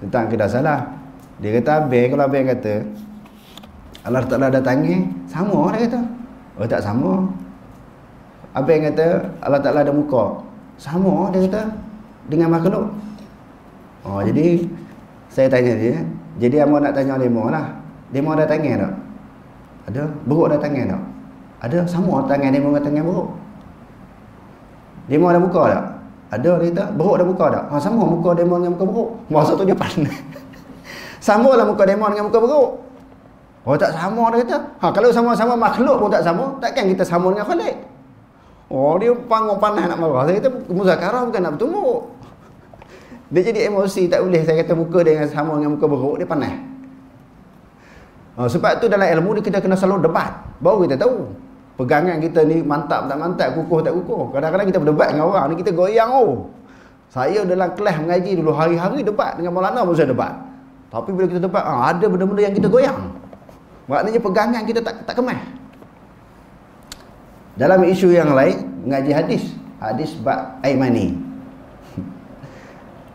tentang akidah salah. Dia kata abang, kalau abang kata Allah Ta'ala ada tangan, sama dia kata. Oh tak sama. Abang kata Allah Ta'ala ada muka, sama dia kata dengan makhluk. Oh jadi saya tanya dia, jadi amo nak tanya demo lah. Demo ada tangan tak? Ada. Beruk ada tangan tak? Ada. Sama tangan demo dengan tangan beruk. Demo ada muka tak? Ada, dia kata. Beruk ada muka tak? Sama muka demo dengan muka beruk. Maksud tu dia pandai. Sama lah muka demo dengan muka beruk. Oh tak sama, dia kata. Kalau sama-sama makhluk pun tak sama, takkan kita sama dengan Khalik? Oh dia pandai nak marah. Saya kata muzakarah bukan nak bertumbuk. Dia jadi emosi, tak boleh saya kata muka dia sama dengan muka beruk, dia pandai. Sebab tu dalam ilmu ni kita kena selalu debat, baru kita tahu pegangan kita ni mantap tak mantap, kukuh tak kukuh. Kadang-kadang kita berdebat dengan orang ni, kita goyang. Saya dalam kelas mengaji dulu hari-hari debat dengan Maulana pun saya debat. Tapi bila kita debat, ada benda-benda yang kita goyang. Maknanya pegangan kita tak kemah. Dalam isu yang lain, mengaji hadis bab Aimani.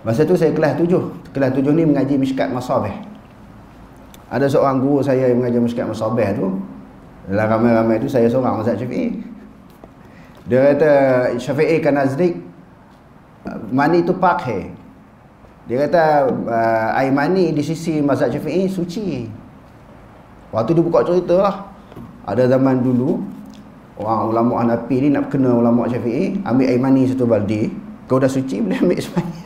Masa tu saya kelas 7. Kelas 7 ni mengaji Mishkat Masabih. Ada seorang guru saya yang mengajar Mishkat Masabih tu. Dalam ramai-ramai tu saya seorang mazhab Syafi'i. Dia kata Syafi'i kan nazdik mani tu pak hai. Dia kata air mani di sisi mazhab Syafi'i suci. Waktu dia buka cerita lah, ada zaman dulu orang ulama Hanafi ni nak kena ulama Syafi'i, ambil air mani satu baldi. Kau dah suci, boleh ambil sembahyang.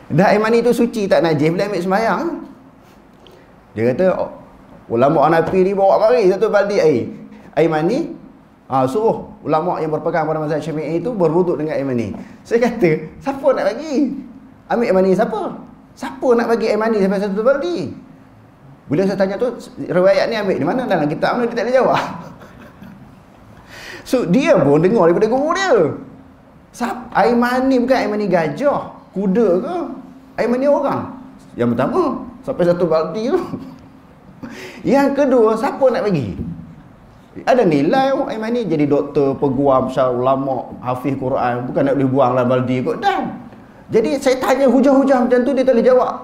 Dah air mani tu suci tak najis, boleh ambil sembahyang. Dia kata ulama Hanafi ni bawa mari satu baldi air mani, suruh ulama yang berpegang pada mazhab Syafi'i itu berwuduk dengan air mani. Saya kata, siapa nak bagi? Ambil air mani siapa? Siapa nak bagi air mani sampai satu baldi? Bila saya tanya tu, riwayat ni ambil di mana? Dalam kitab ni dia tak boleh jawab. So dia pun dengar daripada guru dia. Air mani bukan air mani gajah, kuda ke? Air mani orang. Yang pertama, sampai satu baldi tu. Yang kedua, siapa nak bagi? Ada nilai air mani. Jadi doktor, peguam, syarah ulama, hafiz Quran, bukan nak boleh buang dalam baldi kot. Dan jadi saya tanya hujah-hujah macam tu, dia tak boleh jawab.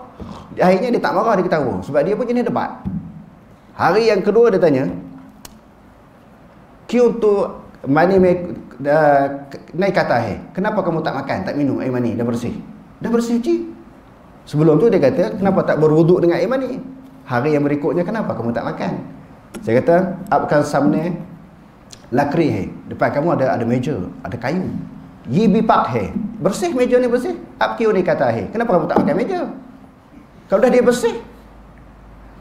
Akhirnya dia tak marah, dia ketawa. Sebab dia pun jenis debat. Hari yang kedua dia tanya, Kiu tu mani naik kata kenapa kamu tak makan, tak minum air mani, dah bersih? Dah bersih Cik. Sebelum tu dia kata, kenapa tak berwuduk dengan air mani? Hari yang berikutnya, kenapa kamu tak makan? Saya kata, apkan samne lakri depan kamu ada meja, ada kayu. Yi bipak bersih meja ni, bersih. Ap kiu ni kata kenapa kamu tak makan meja? Kalau dah dia bersih,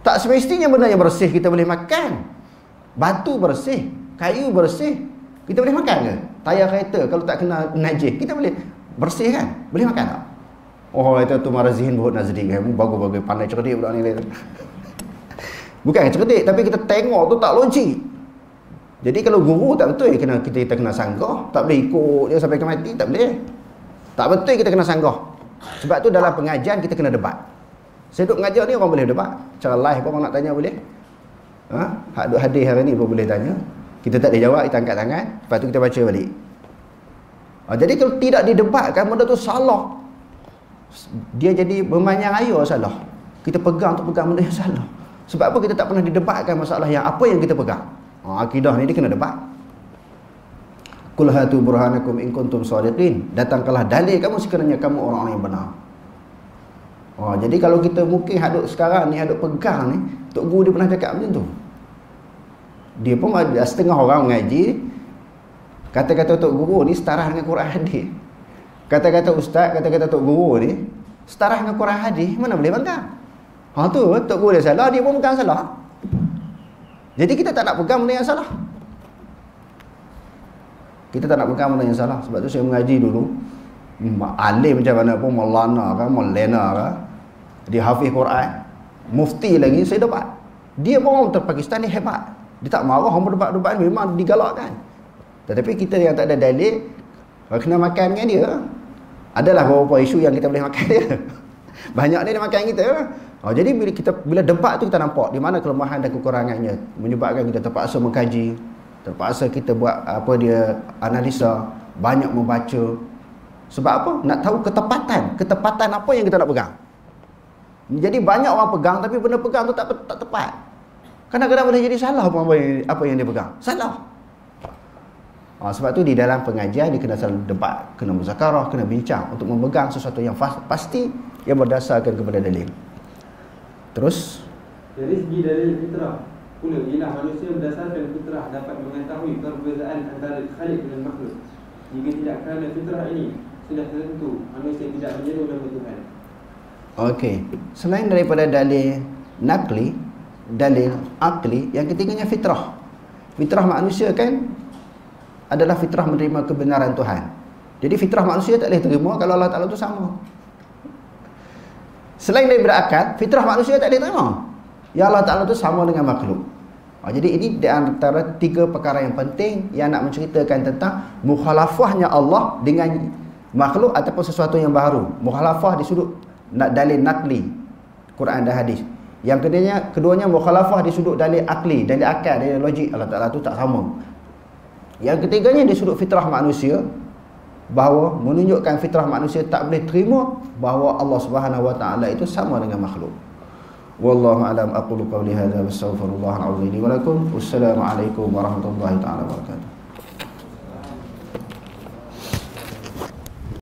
tak semestinya benda yang bersih kita boleh makan. Batu bersih, kayu bersih, kita boleh makan ke? Tayar kereta kalau tak kena najis, kita boleh bersih kan? Boleh makan tak? Oh itu tu Marazihin Buhut Nazdi, bagus-bagus, pandai cerdik budak ni. Bukan cerdik, tapi kita tengok tu tak logik. Jadi kalau guru tak betul, kita kena sanggah. Tak boleh ikut dia sampai ke mati, tak boleh. Tak betul, kita kena sanggah. Sebab tu dalam pengajian kita kena debat. Saya duduk mengajar ni, orang boleh debat. Cara live pun orang nak tanya boleh. Hak duk hadir hari ni pun boleh tanya. Kita tak boleh jawab, kita angkat tangan, lepas tu kita baca balik. Jadi kalau tidak didebatkan, benda tu salah. Dia jadi bermanyang air salah. Kita pegang benda yang salah. Sebab apa? Kita tak pernah didebatkan masalah yang apa yang kita pegang. Akidah ni dia kena debat. Qul hatu burhanakum in kuntum shadiqin. Datangkanlah dalil kamu sekiranya kamu orang-orang yang benar. Oh, jadi kalau kita mungkin hadut sekarang ni, hadut pegang ni, Tok Guru dia pernah cakap macam tu. Dia pun ada setengah orang mengaji, kata-kata Tok Guru ni setara dengan Quran hadis. Kata-kata ustaz, kata-kata Tok Guru ni setara dengan Quran hadis, mana boleh pegang? Ha tu, Tok Guru dia salah, dia pun pegang salah. Jadi kita tak nak pegang benda yang salah. Kita tak nak pegang benda yang salah. Sebab tu saya mengaji dulu, alim macam mana pun, Maulana kan, Maulana kan, dia hafiz Quran, mufti lagi, saya dapat. Dia pun orang Pakistan ni hebat. Dia tak marah, orang berdebat-debat memang digalakkan. Tetapi kita yang tak ada dalil, kena makan dengan dia. Adalah beberapa isu yang kita boleh makan dia. Banyak dia makan kita. Jadi bila debat tu kita nampak di mana kelemahan dan kekurangannya, menyebabkan kita terpaksa mengkaji, terpaksa kita buat apa dia, analisa, banyak membaca. Sebab apa? Nak tahu ketepatan apa yang kita nak pegang. Jadi banyak orang pegang, tapi benda pegang tu tak tepat. Kadang-kadang boleh jadi salah apa yang dia pegang. Salah. Sebab tu di dalam pengajian dia kena selalu debat, kena muzakarah, kena bincang untuk memegang sesuatu yang pasti yang berdasarkan kepada dalil. Terus dari segi dalil fitrah pula, ialah manusia berdasarkan fitrah dapat mengetahui perbezaan antara khalik dan makhluk. Jika tidak kerana fitrah ini, sudah tentu manusia tidak menyeru nama Tuhan. Okey, selain daripada dalil nakli, dalil akli, yang ketiganya fitrah. Fitrah manusia kan adalah fitrah menerima kebenaran Tuhan. Jadi fitrah manusia tak boleh terima kalau Allah Ta'ala tu sama. Selain daripada akal, fitrah manusia tak boleh terima ya Allah Ta'ala tu sama dengan makhluk. Jadi ini di antara 3 perkara yang penting yang nak menceritakan tentang mukhalafahnya Allah dengan makhluk ataupun sesuatu yang baru. Mukhalafah di sudut dalil nakli, Quran dan hadis. Yang keduanya mukhalafah di sudut dalil akli, dalil akal, dalil logik, Allah Ta'ala tu tak sama. Yang ketiganya di sudut fitrah manusia, bahawa menunjukkan fitrah manusia tak boleh terima bahawa Allah Subhanahu Wa Ta'ala itu sama dengan makhluk. Wallahu a'lam. Aqulu qawli hadza wa astaghfirullah al-azim li wa lakum. Wassalamu alaikum warahmatullahi taala wabarakatuh.